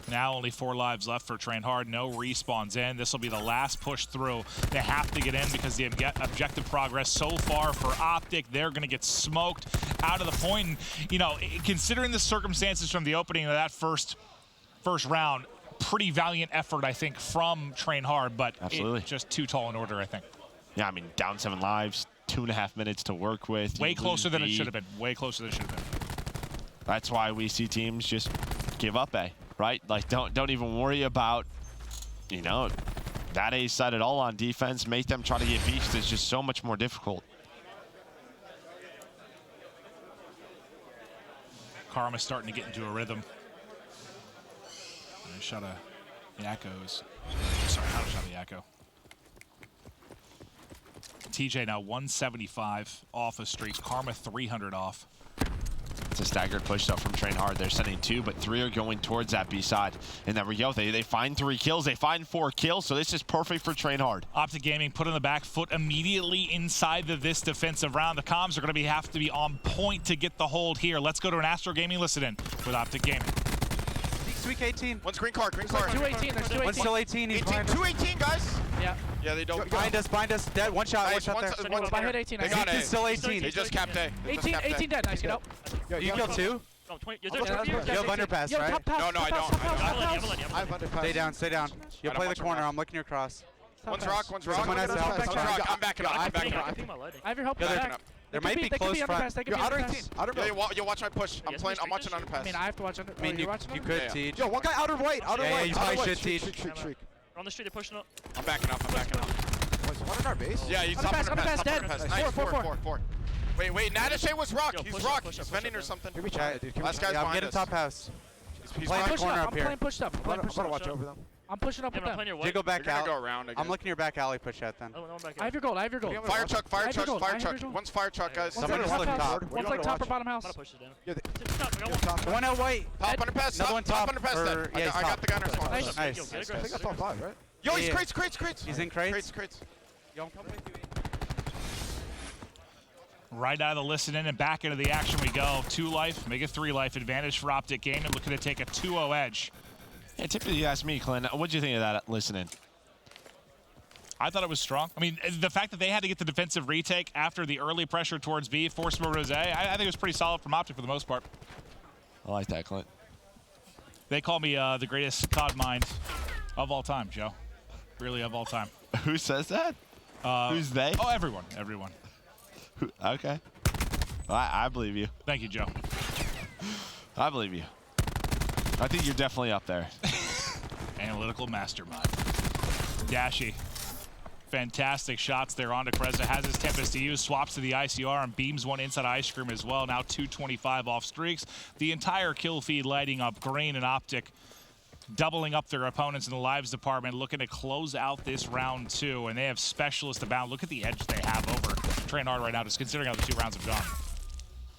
Now only 4 lives left for Trainhard. No respawns in. This will be the last push through. They have to get in because the objective progress so far for Optic, they're going to get smoked out of the point. And, you know, considering the circumstances from the opening of that first round, pretty valiant effort, I think, from Trainhard, but just too tall in order, I think. Yeah, I mean, down 7 lives, 2.5 minutes to work with. Way closer than it should have been. Way closer than it should have been. That's why we see teams just give up A, right? Like, don't even worry about, you know, that A side at all on defense. Make them try to get B, because it's just so much more difficult. Karma's starting to get into a rhythm. Nice shot of Yakko's. Sorry, not a shot of Yakko. TJ now 175 off a streak. Karma 300 off. That's a staggered push though from Trainhard. They're sending 2, but 3 are going towards that B side. And there we go. They find 3 kills. They find 4 kills. So this is perfect for Trainhard. Optic Gaming put on the back foot immediately inside this defensive round. The comms are going to have to be on point to get the hold here. Let's go to an Astro Gaming listen-in with Optic Gaming. Weak 18. One's green card. 218, there's 218. One's still 18, he's behind us. 218, guys. Yeah. Yeah, they don't. Behind us, dead. One shot there. I hit 18. They got He's still 18. They just capped A. 18 dead, nice, get up. You killed 2? You have underpass, right? No, I don't. I have underpass. Stay down. You play the corner, I'm looking your cross. One's rock. Someone has to help us. I'm backing up. I have your help back. There might be close front. You're outer 18. You'll watch my push. I'm watching underpass. I mean, I have to watch under. I mean, you could teach. Yo, one guy outer white. Yeah, you probably should teach. Shriek. On the street, they're pushing up. I'm backing up. One in our base? Yeah, he's top underpass, dead. Nice, 4. Wait, Nadashe was rock. He's rock. He's vending or something. Can we chat, dude? Last guy's I'm behind getting us. top house. He's Playing rock. corner up here. I'm gonna watch over them. I'm pushing up with them. You go back You're gonna out. go around again. I'm looking your back alley push out then. I have your gold. Fire truck. One's fire truck, guys. Someone just look top. One's like top or bottom house. One out white. Top underpass. Another one top. Underpass. I got the gunner. Nice. I think that's top 5, right? Yo, he's crates. He's in crates. Yo, I'm coming. Right out of the listen in and back into the action we go. 2 life, make it 3 life advantage for Optic Gaming, looking to take a 2-0 edge. Yeah, typically you ask me, Clint, what'd you think of that listening? I thought it was strong. I mean, the fact that they had to get the defensive retake after the early pressure towards B, forced Rose, I think it was pretty solid from Optic for the most part. I like that, Clint. They call me the greatest COD mind of all time, Joe. Really, of all time. Who says that? Who's they? Oh, everyone. Okay. I believe you. Thank you, Joe. I believe you. I think you're definitely up there. Analytical mastermind. Dashy. Fantastic shots there onto Kreza. Has his Tempest to use, swaps to the ICR, and beams one inside Ice Cream as well. Now 225 off streaks. The entire kill feed lighting up. Green and Optic doubling up their opponents in the lives department, looking to close out this round 2. And they have specialists abound. Look at the edge they have over Trainhard right now, just considering how the 2 rounds have gone.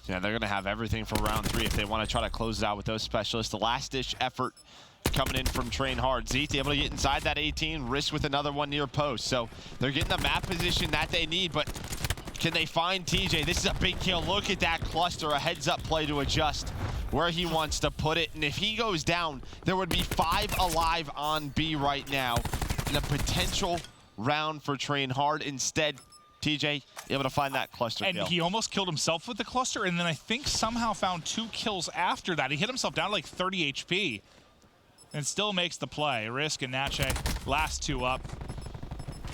Yeah, they're going to have everything for round 3 if they want to try to close it out with those specialists. The last-ditch effort coming in from Trainhard. Zeke able to get inside that 18, risk with another one near post. So they're getting the map position that they need, but can they find TJ? This is a big kill. Look at that cluster, a heads-up play to adjust where he wants to put it. And if he goes down, there would be 5 alive on B right now and a potential round for Trainhard. Instead, TJ able to find that cluster and kill. He almost killed himself with the cluster, and then I think somehow found 2 kills after that. He hit himself down to like 30 HP and still makes the play. Risk and Natche, last 2 up.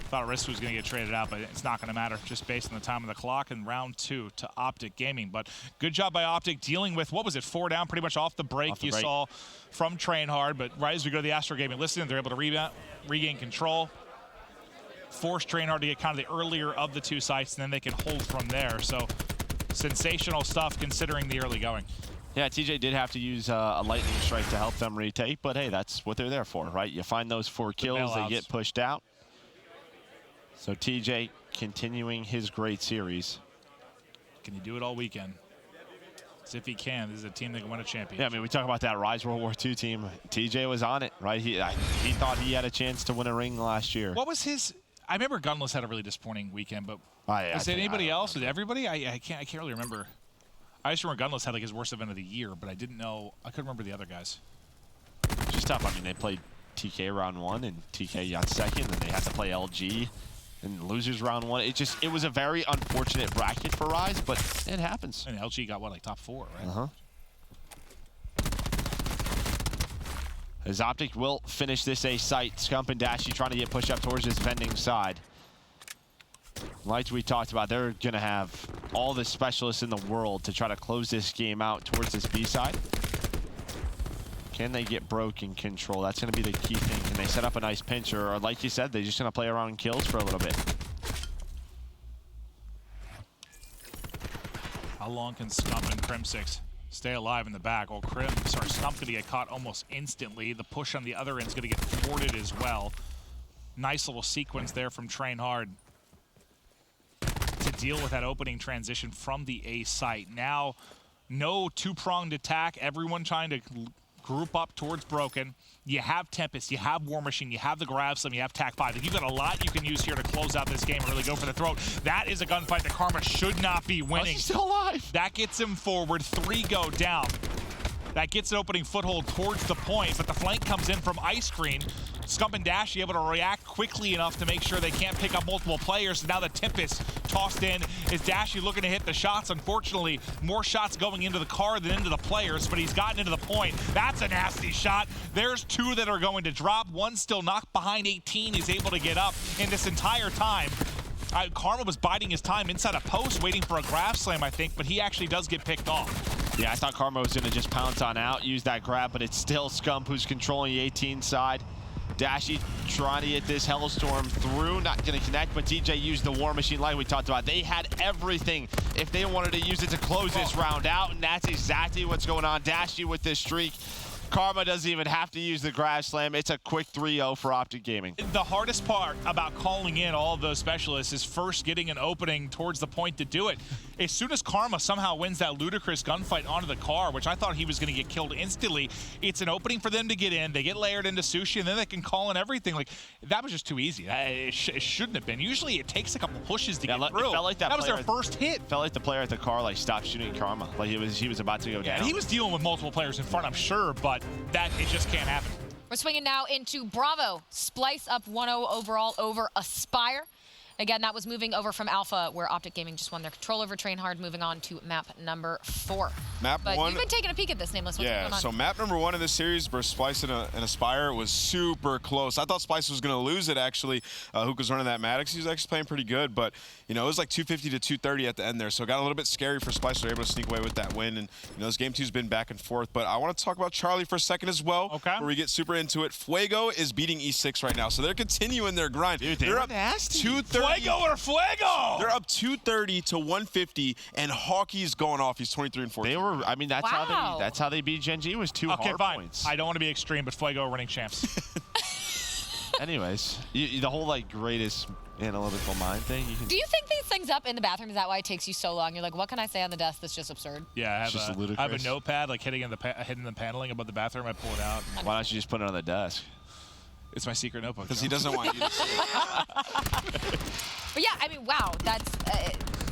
Thought Risk was going to get traded out, but it's not going to matter just based on the time of the clock in round 2 to Optic Gaming. But good job by Optic dealing with, what was it, 4 down pretty much off the break saw from Trainhard. But right as we go to the Astro Gaming listen, they're able to regain control. Force Trainhard to get kind of the earlier of the 2 sites, and then they can hold from there. So sensational stuff considering the early going. Yeah, TJ did have to use a lightning strike to help them retake, but hey, that's what they're there for, right? You find those 4 kills, they get pushed out. So TJ continuing his great series. Can he do it all weekend? As if he can, this is a team that can win a championship. Yeah, I mean, we talk about that Rise World War II team. TJ was on it, right? He thought he had a chance to win a ring last year. What was his? I remember Gunless had a really disappointing weekend, but was it anybody else? Was it everybody? I can't really remember. I just remember Gunless had like his worst event of the year, but I couldn't remember the other guys. It's just tough. I mean, they played TK round 1 and TK got second, and they had to play LG and losers round 1. It was a very unfortunate bracket for Rise, but it happens. And LG got what, like top 4, right? Uh-huh. As Optic will finish this A site, Scump and Dashy trying to get pushed up towards this vending side. Like we talked about, they're going to have all the specialists in the world to try to close this game out towards this B side. Can they get broken control? That's going to be the key thing. Can they set up a nice pinch, or like you said, they're just going to play around kills for a little bit? How long can Scump and Crim6 stay alive in the back? Well, Scump's going to get caught almost instantly. The push on the other end is going to get thwarted as well. Nice little sequence there from Trainhard to deal with that opening transition from the A site. Now no two-pronged attack, everyone trying to group up towards Broken. You have Tempest, you have War Machine, you have the Grab Slam, you have TAC 5. You've got a lot you can use here to close out this game and really go for the throat. That is a gunfight that Karma should not be winning. He's still alive. That gets him forward. 3 go down. That gets an opening foothold towards the point, but the flank comes in from Ice Screen. Scump and Dashy able to react quickly enough to make sure they can't pick up multiple players. So now the Tempest tossed in. Is Dashy looking to hit the shots? Unfortunately, more shots going into the car than into the players, but he's gotten into the point. That's a nasty shot. There's 2 that are going to drop. One still knocked behind 18. He's able to get up. In this entire time, Karma was biding his time inside a post waiting for a grab slam, I think, but he actually does get picked off. Yeah, I thought Karma was going to just pounce on out, use that grab, but it's still Scump who's controlling the 18 side. Dashy trying to get this Hellstorm through, not going to connect, but TJ used the War Machine like we talked about. They had everything if they wanted to use it to close this round out, and that's exactly what's going on. Dashy with this streak. Karma doesn't even have to use the grab slam. It's a quick 3-0 for Optic Gaming. The hardest part about calling in all of those specialists is first getting an opening towards the point to do it. As soon as Karma somehow wins that ludicrous gunfight onto the car, which I thought he was going to get killed instantly, it's an opening for them to get in. They get layered into Sushi, and then they can call in everything. Like, that was just too easy. It shouldn't have been. Usually it takes a couple pushes to get through. It felt like that was their first hit. Felt like the player at the car stopped shooting Karma. Like he was about to go down. And he was dealing with multiple players in front, I'm sure, but that it just can't happen. We're swinging now into Bravo. Splice up 1-0 overall over Aspire. Again, that was moving over from Alpha, where Optic Gaming just won their control over Trainhard, moving on to map number 4. Map but 1. You've been taking a peek at this, Nameless. What's going on? So map number 1 in this series versus Splice and Aspire was super close. I thought Splice was going to lose it, actually. Hook was running that Maddox. He was actually playing pretty good, but, you know, it was like 250 to 230 at the end there, so it got a little bit scary for Splice. They were able to sneak away with that win, and, you know, this game 2's been back and forth, but I want to talk about Charlie for a second as well, where we get super into it. Fuego is beating E6 right now, so they're continuing their grind. Dude, they're up 230. Fuego or Fuego? They're up 230 to 150, and Hawkey's going off. He's 23 and 14. They were. I mean, that's how they beat Gen G was 2 hard points. I don't want to be extreme, but Fuego are winning champs. Anyways, the whole greatest analytical mind thing. Do you think these things up in the bathroom? Is that why it takes you so long? You're like, what can I say on the desk that's just absurd? Yeah, I have a notepad hidden in the paneling above the bathroom. I pull it out. Why don't you just put it on the desk? It's my secret notebook. Because he doesn't want you to see it. But yeah, I mean, wow, that's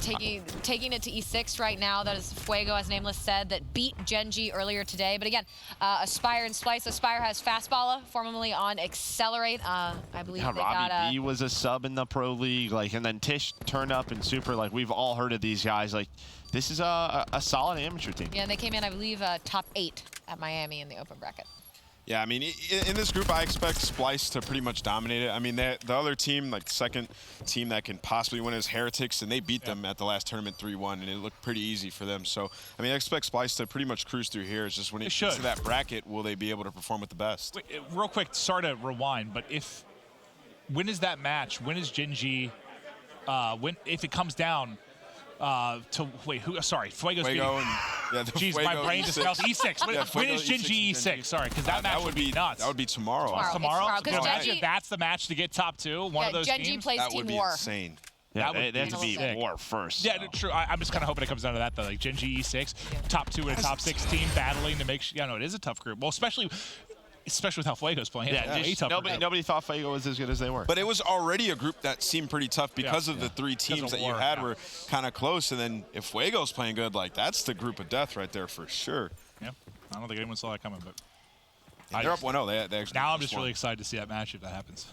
taking it to E6 right now. That is Fuego, as Nameless said, that beat Gen G earlier today. But again, Aspire and Splice. Aspire has Fastballa, formerly on Accelerate. I believe they got Robbie B was a sub in the Pro League, and then Tish turned up and Super. We've all heard of these guys. This is a solid amateur team. Yeah, and they came in, I believe, top 8 at Miami in the open bracket. Yeah, I mean, in this group, I expect Splice to pretty much dominate it. I mean, the other team, the second team that can possibly win is Heretics, and they beat them at the last tournament 3-1, and it looked pretty easy for them. So, I mean, I expect Splice to pretty much cruise through here. It's just when it gets to that bracket, will they be able to perform with the best? Wait, real quick, sorry to rewind, but when is that match? When is Gen G, if it comes down, Fuego's beating. Jeez, my brain just fell. E6. When is Gen G E6? Sorry, because that match would be nuts. That would be tomorrow. Tomorrow? Imagine that's the match to get top 2. One of those Gen teams. G plays that Team would be War. insane. Yeah, they have to beat War first. Yeah, true. I'm just kind of hoping it comes down to that, though. Gen G E6, top 2 and a top 6 team battling to make sure. Yeah, no, it is a tough group. Well, especially with how Fuego's playing. Nobody thought Fuego was as good as they were. But it was already a group that seemed pretty tough because of the 3 teams that you had were kind of close. And then if Fuego's playing good, that's the group of death right there for sure. Yeah, I don't think anyone saw that coming, but they're up 1-0. They actually now I'm just really excited to see that match if that happens.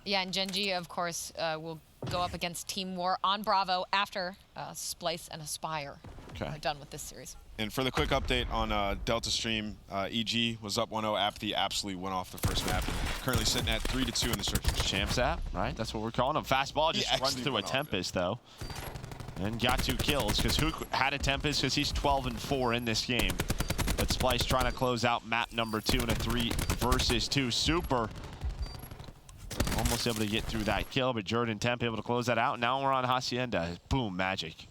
Yeah, and Gen G, of course, will go up against Team War on Bravo after Splice and Aspire are done with this series. And for the quick update on Delta Stream, EG was up 1-0 after the absolutely went off the first map. Currently sitting at 3-2 in the search. Champs app, right? That's what we're calling him. Fastball just runs through a Tempest, though. And got 2 kills, because Hook had a Tempest, because he's 12-4 in this game. But Splice trying to close out map number 2 in a 3 versus 2. Super. Almost able to get through that kill, but Jordan Temp able to close that out. Now we're on Hacienda. Boom, magic.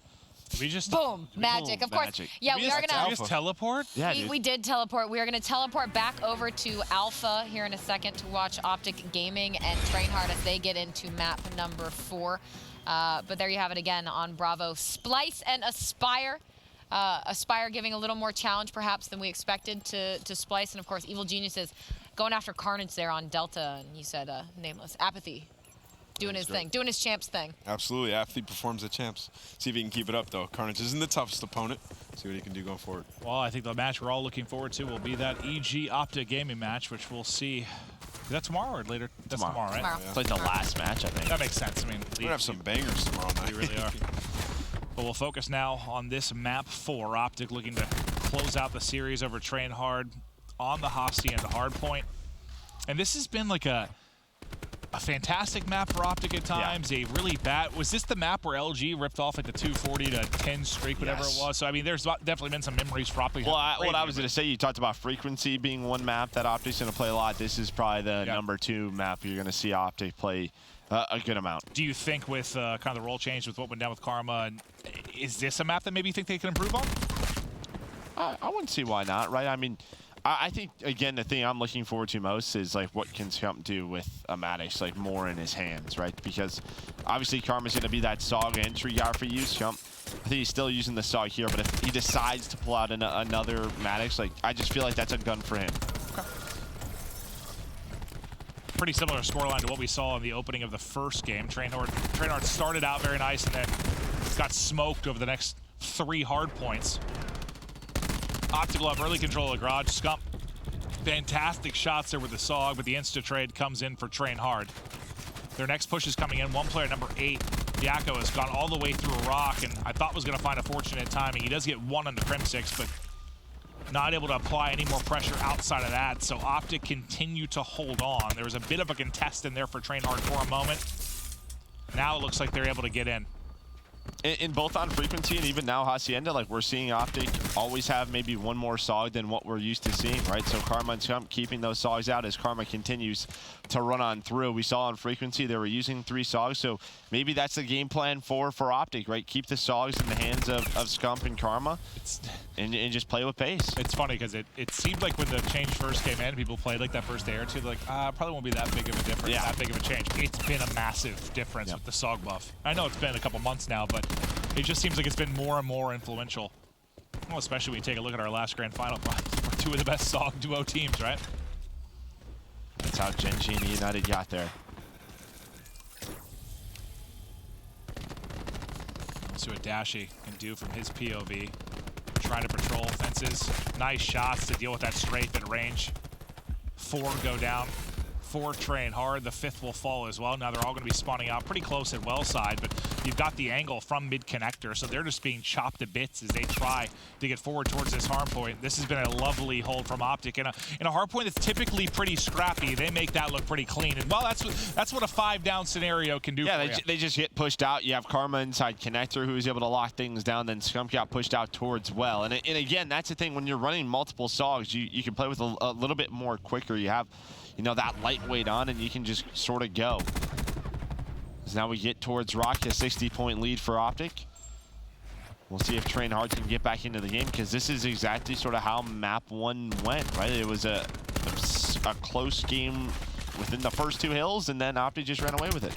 Boom, magic. Of course. Yeah, we are going to just teleport? Yeah, we did teleport. We are going to teleport back over to Alpha here in a second to watch Optic Gaming and Trainhard as they get into map number 4. But there you have it again on Bravo. Splice and Aspire Aspire giving a little more challenge perhaps than we expected to Splice, and of course Evil Geniuses going after Carnage there on Delta, and you said nameless. Apathy doing his thing, doing his champs thing. Absolutely, Apathy performs at champs. See if he can keep it up though. Carnage isn't the toughest opponent. See what he can do going forward. Well, I think the match we're all looking forward to will be that EG Optic gaming match, which we'll see. Is that tomorrow or later? That's tomorrow, right? Tomorrow. It's like the last match, I think. That makes sense. I mean, We're gonna have some bangers tomorrow night. We really are. But we'll focus now on this map 4. Optic looking to close out the series over Trainhard on the hacienda hardpoint. And this has been like a fantastic map for Optic at times. A really bad. Was this the map where LG ripped off like the 240 to 10 streak, whatever it was? So I mean, there's definitely been some memories for Optic. Well, what I was going to say, you talked about frequency being one map that Optic's going to play a lot. This is probably the number 2 map you're going to see Optic play a good amount. Do you think with kind of the role change with what went down with Karma, and is this a map that maybe you think they can improve on? I wouldn't see why not, right? I mean, I think, again, the thing I'm looking forward to most is, like, what can Scump do with a Maddox, like, more in his hands, right? Because, obviously, Karma's going to be that SOG entry guy for you. Scump, I think he's still using the SOG here, but if he decides to pull out another Maddox, like, I just feel like that's a gun for him. Pretty similar scoreline to what we saw in the opening of the first game. Trainhard started out very nice and then got smoked over the next 3 hard points. Optic will have early control of the garage. Scump, fantastic shots there with the SOG, but the insta-trade comes in for Trainhard. Their next push is coming in. One player, number 8, Yakko, has gone all the way through a rock, and I thought was going to find a fortunate timing. He does get 1 on the Crim 6, but not able to apply any more pressure outside of that. So Optic continue to hold on. There was a bit of a contest in there for Trainhard for a moment. Now it looks like they're able to get in. In both on frequency and even now hacienda, like, we're seeing Optic always have maybe one more SOG than what we're used to seeing, right? So Karma and Scump keeping those SOGs out as Karma continues to run on through. We saw on frequency they were using 3 SOGs, so maybe that's the game plan for Optic, right? Keep the SOGs in the hands of Scump and Karma and just play with pace. It's funny because it seemed like when the change first came in, people played like that first day or two, they're like, probably won't be that big of a difference, that big of a change. It's been a massive difference with the SOG buff. I know it's been a couple months now, but it just seems like it's been more and more influential. Well, especially when you take a look at our last grand final. We're 2 of the best SOG duo teams, right? That's how Gen.G and United got there. We'll see what Dashi can do from his POV. Trying to patrol fences. Nice shots to deal with that strafe at range. 4 go down. 4 Trainhard. The 5th will fall as well. Now they're all going to be spawning out pretty close at well side, but you've got the angle from mid-connector, so they're just being chopped to bits as they try to get forward towards this hard point. This has been a lovely hold from Optic. In a hard point that's typically pretty scrappy, they make that look pretty clean. And, well, that's what a 5-down scenario can do for you. They just get pushed out. You have Karma inside connector who is able to lock things down, then Scump got pushed out towards well. And again, that's the thing. When you're running multiple SOGs, you can play with a little bit more quicker. You have, you know, that lightweight on, and you can just sort of go. So now we get towards Rocky, a 60-point lead for Optic. We'll see if Trainhard can get back into the game, because this is exactly sort of how map 1 went, right? It was a close game within the first 2 hills, and then Optic just ran away with it.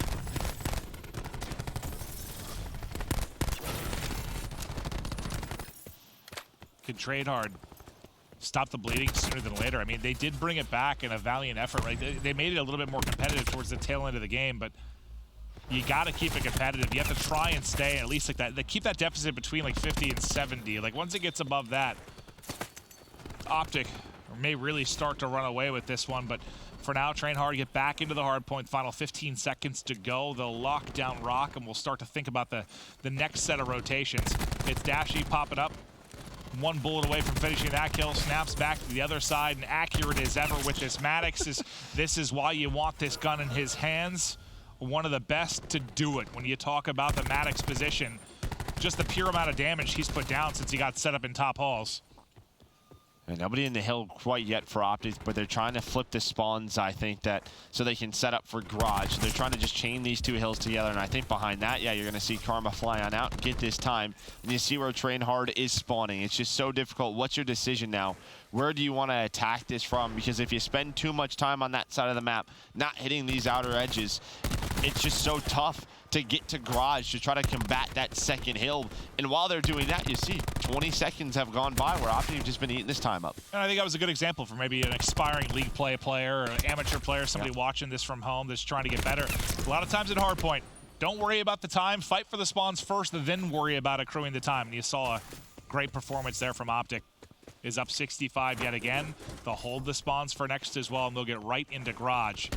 Can Trainhard stop the bleeding sooner than later? I mean, they did bring it back in a valiant effort, right? They made it a little bit more competitive towards the tail end of the game, but you got to keep it competitive. You have to try and stay at least like that. They keep that deficit between like 50 and 70. Like, once it gets above that, Optic may really start to run away with this one. But for now, Trainhard get back into the hard point. Final 15 seconds to go. They'll lock down Rock, and we'll start to think about the next set of rotations. It's Dashi popping up. 1 bullet away from finishing that kill. Snaps back to the other side, and accurate as ever with this Maddox. This is why you want this gun in his hands. One of the best to do it when you talk about the Maddox position. Just the pure amount of damage he's put down since he got set up in top halls. And nobody in the hill quite yet for Optic, but they're trying to flip the spawns, I think, so they can set up for garage. They're trying to just chain these 2 hills together, and I think behind that, yeah, you're going to see Karma fly on out and get this time. And you see where Trainhard is spawning. It's just so difficult. What's your decision now? Where do you want to attack this from? Because if you spend too much time on that side of the map, not hitting these outer edges, it's just so tough to get to garage to try to combat that second hill. And while they're doing that, you see 20 seconds have gone by where Optic have just been eating this time up. And I think that was a good example for maybe an expiring league player or an amateur player, somebody watching this from home that's trying to get better. A lot of times at hardpoint, don't worry about the time, fight for the spawns first, then worry about accruing the time. And you saw a great performance there from Optic. Is up 65 yet again. They'll hold the spawns for next as well, and they'll get right into garage.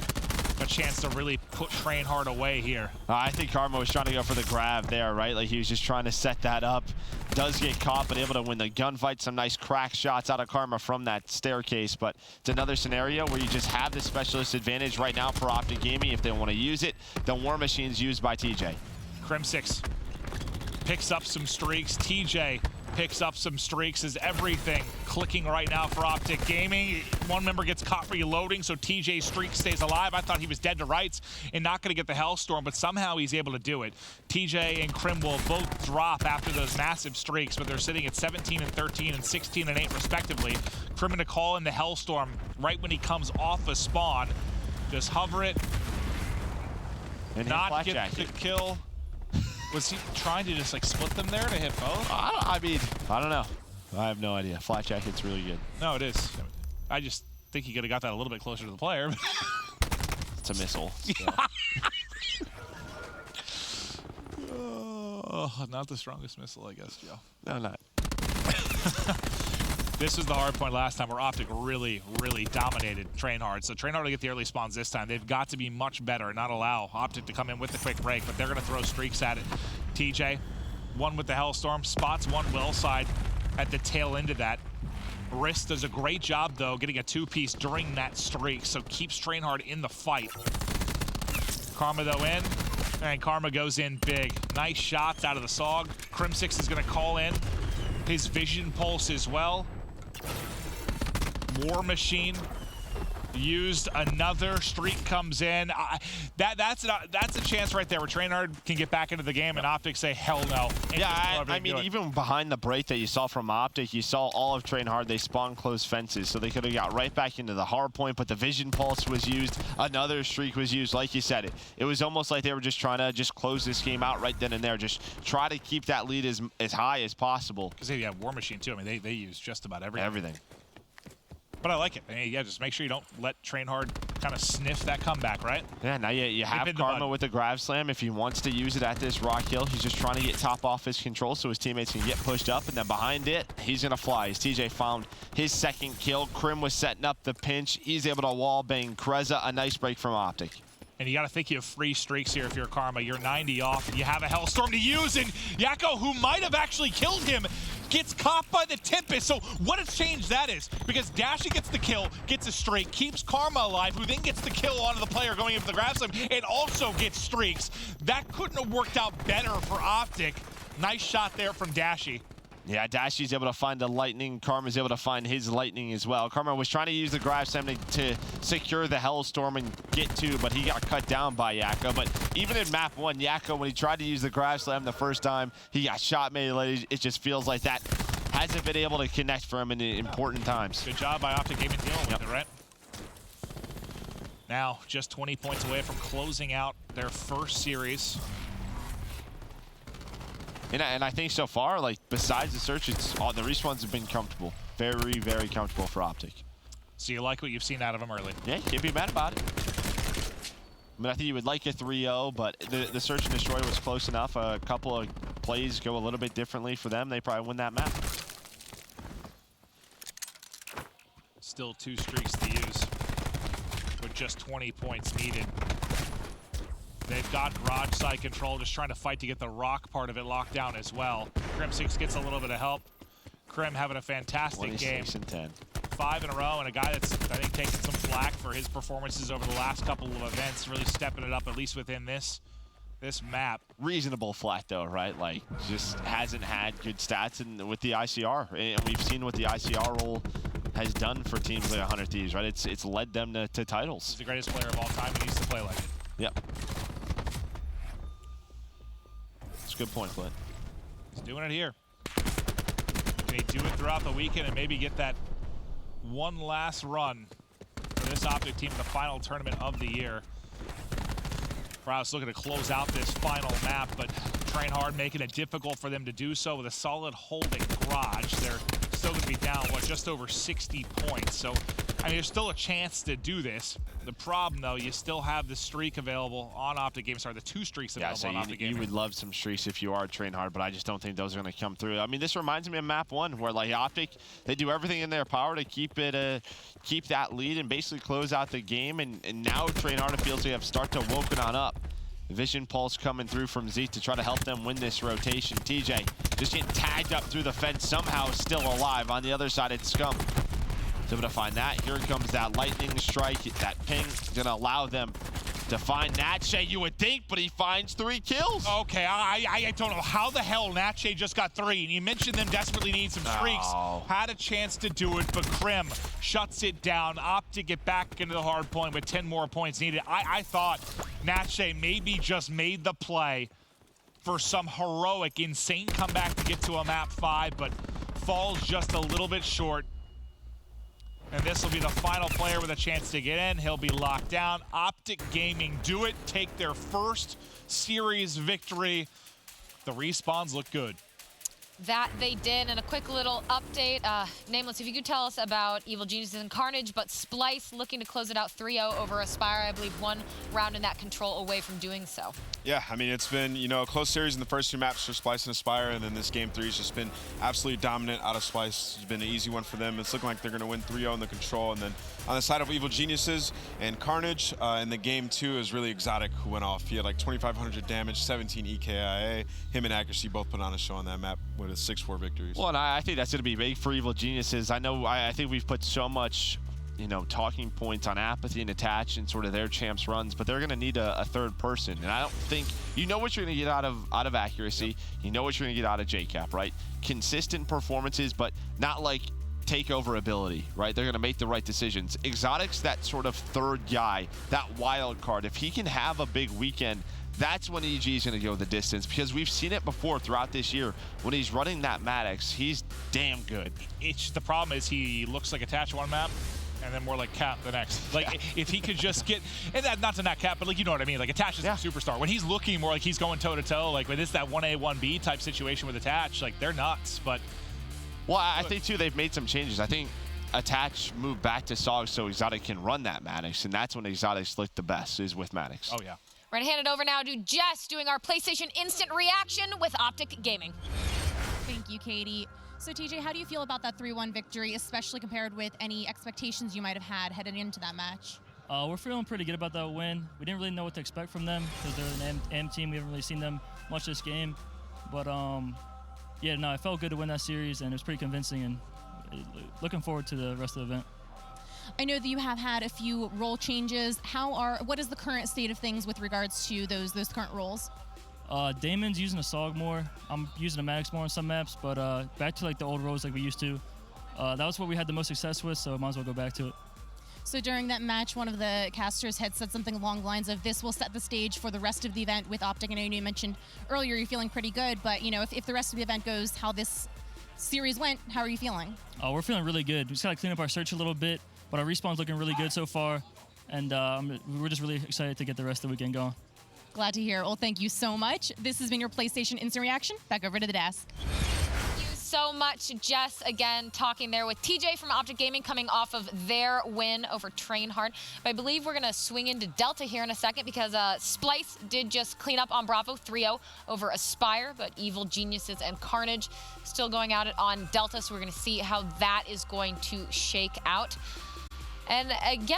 A chance to really put Trainhard away here. I think Karma was trying to go for the grab there, right? Like he was just trying to set that up. Does get caught, but able to win the gunfight. Some nice crack shots out of Karma from that staircase, but it's another scenario where you just have the specialist advantage right now for Optic Gaming if they want to use it. The War Machine's used by TJ. Crim6 picks up some streaks. TJ picks up some streaks. Is everything clicking right now for Optic Gaming. One member gets caught reloading, so TJ's streak stays alive. I thought he was dead to rights and not going to get the Hellstorm, but somehow he's able to do it. TJ and Crim will both drop after those massive streaks, but they're sitting at 17 and 13 and 16 and 8 respectively. Crim to call in the Hellstorm right when he comes off a spawn. Just hover it, And not get the kill. Was he trying to just like split them there to hit both? I mean, I don't know. I have no idea. Flat jacket's really good. No, it is. I just think he could have got that a little bit closer to the player. It's a missile. Oh, not the strongest missile, I guess, Joe. No, not. This was the hard point last time where Optic really, really dominated Trainhard. So Trainhard will get the early spawns this time. They've got to be much better and not allow Optic to come in with the quick break, but they're going to throw streaks at it. TJ, one with the Hellstorm, spots one well side at the tail end of that. Wrist does a great job, though, getting a two-piece during that streak, so keeps Trainhard in the fight. Karma, though, in, and Karma goes in big. Nice shots out of the SOG. Crim6 is going to call in his vision pulse as well. War Machine used, another streak comes in. That's a chance right there where Trainhard can get back into the game and Optic say hell no. Yeah, I mean, even behind the break that you saw from Optic, you saw all of Trainhard, they spawned close fences, so they could have got right back into the hard point, but the vision pulse was used, another streak was used. Like you said, it was almost like they were just trying to just close this game out right then and there, just try to keep that lead as high as possible. Because they have War Machine too. I mean, they use just about everything. Everything. But I like it. I mean, yeah, just make sure you don't let Trainhard kind of sniff that comeback, right? Yeah, now you have Karma with the grab slam. If he wants to use it at this rock hill, he's just trying to get top off his control so his teammates can get pushed up, and then behind it, he's going to fly. As TJ found his second kill, Crim was setting up the pinch. He's able to wall bang Kreza. A nice break from Optic. And you got to think you have free streaks here if you're Karma. You're 90 off, and you have a Hellstorm to use, and Yakko, who might have actually killed him, gets caught by the Tempest. So what a change that is, because Dashy gets the kill, gets a streak, keeps Karma alive, who then gets the kill onto the player going into the grab slam, and also gets streaks. That couldn't have worked out better for Optic. Nice shot there from Dashy. Yeah, Dashy's able to find the lightning. Karma's able to find his lightning as well. Karma was trying to use the grab slam to secure the Hellstorm and get to, but he got cut down by Yakko. But even in map 1, Yakko, when he tried to use the grab slam the first time, he got shot melee. It just feels like that hasn't been able to connect for him in important times. Good job by Optic Gaming dealing with it, right? Now, just 20 points away from closing out their first series. And I think so far, like, besides the search, it's all the respawns have been comfortable. Very, very comfortable for Optic. So you like what you've seen out of them early? Yeah, you can't be mad about it. I mean, I think you would like a 3-0, but the search and destroy was close enough. A couple of plays go a little bit differently for them. They probably win that map. Still 2 streaks to use with just 20 points needed. They've got garage side control, just trying to fight to get the rock part of it locked down as well. Crim6 gets a little bit of help. Crim having a fantastic game. 26 and 10. 5 in a row, and a guy that's, I think, taking some flack for his performances over the last couple of events, really stepping it up, at least within this map. Reasonable flat, though, right? Like, just hasn't had good stats with the ICR. And we've seen what the ICR role has done for teams like 100 Thieves, right? It's led them to titles. He's the greatest player of all time. He needs to play like it. Yep. That's a good point, Clint. He's doing it here. Can he do it throughout the weekend and maybe get that one last run for this Optic team in the final tournament of the year? Sprouse looking to close out this final map, but Trainhard making it difficult for them to do so with a solid holding garage. They're still going to be down, just over 60 points. So, I mean, there's still a chance to do this. The problem, though, you still have the streak available on Optic Gaming. Sorry, the 2 streaks available on Optic Gaming. You would love some streaks if you are Trainhard, but I just don't think those are going to come through. I mean, this reminds me of map 1, where like Optic, they do everything in their power to keep that lead and basically close out the game. And now Trainhard, it feels they have start to woken on up. Vision pulse coming through from Zeke to try to help them win this rotation. TJ just getting tagged up through the fence, somehow still alive. On the other side, it's Scum. Able to find that. Here comes that lightning strike. That ping gonna allow them to find Natche, you would think, but he finds 3 kills. Okay, I don't know how the hell Natche just got 3. And you mentioned them desperately need some streaks. Oh. Had a chance to do it, but Krim shuts it down. Optic get back into the hard point with 10 more points needed. I thought Natche maybe just made the play for some heroic, insane comeback to get to a map 5, but falls just a little bit short. And this will be the final player with a chance to get in. He'll be locked down. Optic Gaming do it, take their first series victory. The respawns look good. That they did. And a quick little update. Nameless, if you could tell us about Evil Geniuses and Carnage, but Splice looking to close it out 3-0 over Aspire. I believe 1 round in that control away from doing so. Yeah, I mean, it's been, a close series in the first 2 maps for Splice and Aspire, and then this game 3 has just been absolutely dominant out of Splice. It's been an easy one for them. It's looking like they're going to win 3-0 in the control. And then on the side of Evil Geniuses and Carnage, in the game 2 is really Exotic, who went off. He had like 2,500 damage, 17 EKIA. Him and Accuracy both put on a show on that map with a 6-4 victories. Well, and I think that's going to be big for Evil Geniuses. I think we've put so much, talking points on Apathy and Attach and sort of their champs runs, but they're going to need a 3rd person. And I don't think, what you're going to get out of Accuracy. You know what you're going to get out of JCap, right? Consistent performances, but not like takeover ability, right? They're going to make the right decisions. Exotic's that sort of 3rd guy, that wild card. If he can have a big weekend, that's when EG is going to go the distance, because we've seen it before throughout this year. When he's running that Maddox, he's damn good. The problem is he looks like Attach one map, and then more like Cap the next. Like, if he could just get, and not to not Cap, but like, you know what I mean? Like, Attach is a superstar. When he's looking more like he's going toe-to-toe, like when it's that 1A, 1B type situation with Attach, like, they're nuts, but. Well, I think, too, they've made some changes. I think Attach moved back to SOG so Exotic can run that Maddox, and that's when Exotic's looked the best, is with Maddox. Oh, yeah. We're going to hand it over now to Jess doing our PlayStation Instant Reaction with Optic Gaming. Thank you, Katie. So, TJ, how do you feel about that 3-1 victory, especially compared with any expectations you might have had heading into that match? We're feeling pretty good about that win. We didn't really know what to expect from them because they're an M team. We haven't really seen them much this game. But, yeah, no, it felt good to win that series, and it was pretty convincing, and looking forward to the rest of the event. I know that you have had a few role changes. What is the current state of things with regards to those current roles? Damon's using a SOG more. I'm using a Maddox more on some maps, but back to like the old roles like we used to. That was what we had the most success with, so I might as well go back to it. So during that match, one of the casters had said something along the lines of, this will set the stage for the rest of the event with Optic. And I know you mentioned earlier you're feeling pretty good, but if the rest of the event goes how this series went, how are you feeling? We're feeling really good. We just got to clean up our search a little bit, but our respawn's looking really good so far, and we're just really excited to get the rest of the weekend going. Glad to hear. Well, thank you so much. This has been your PlayStation Instant Reaction. Back over to the desk. Thank you so much, Jess. Again, talking there with TJ from Optic Gaming coming off of their win over Trainhard. But I believe we're going to swing into Delta here in a second because Splice did just clean up on Bravo 3-0 over Aspire, but Evil Geniuses and Carnage still going at it on Delta, so we're going to see how that is going to shake out. And again,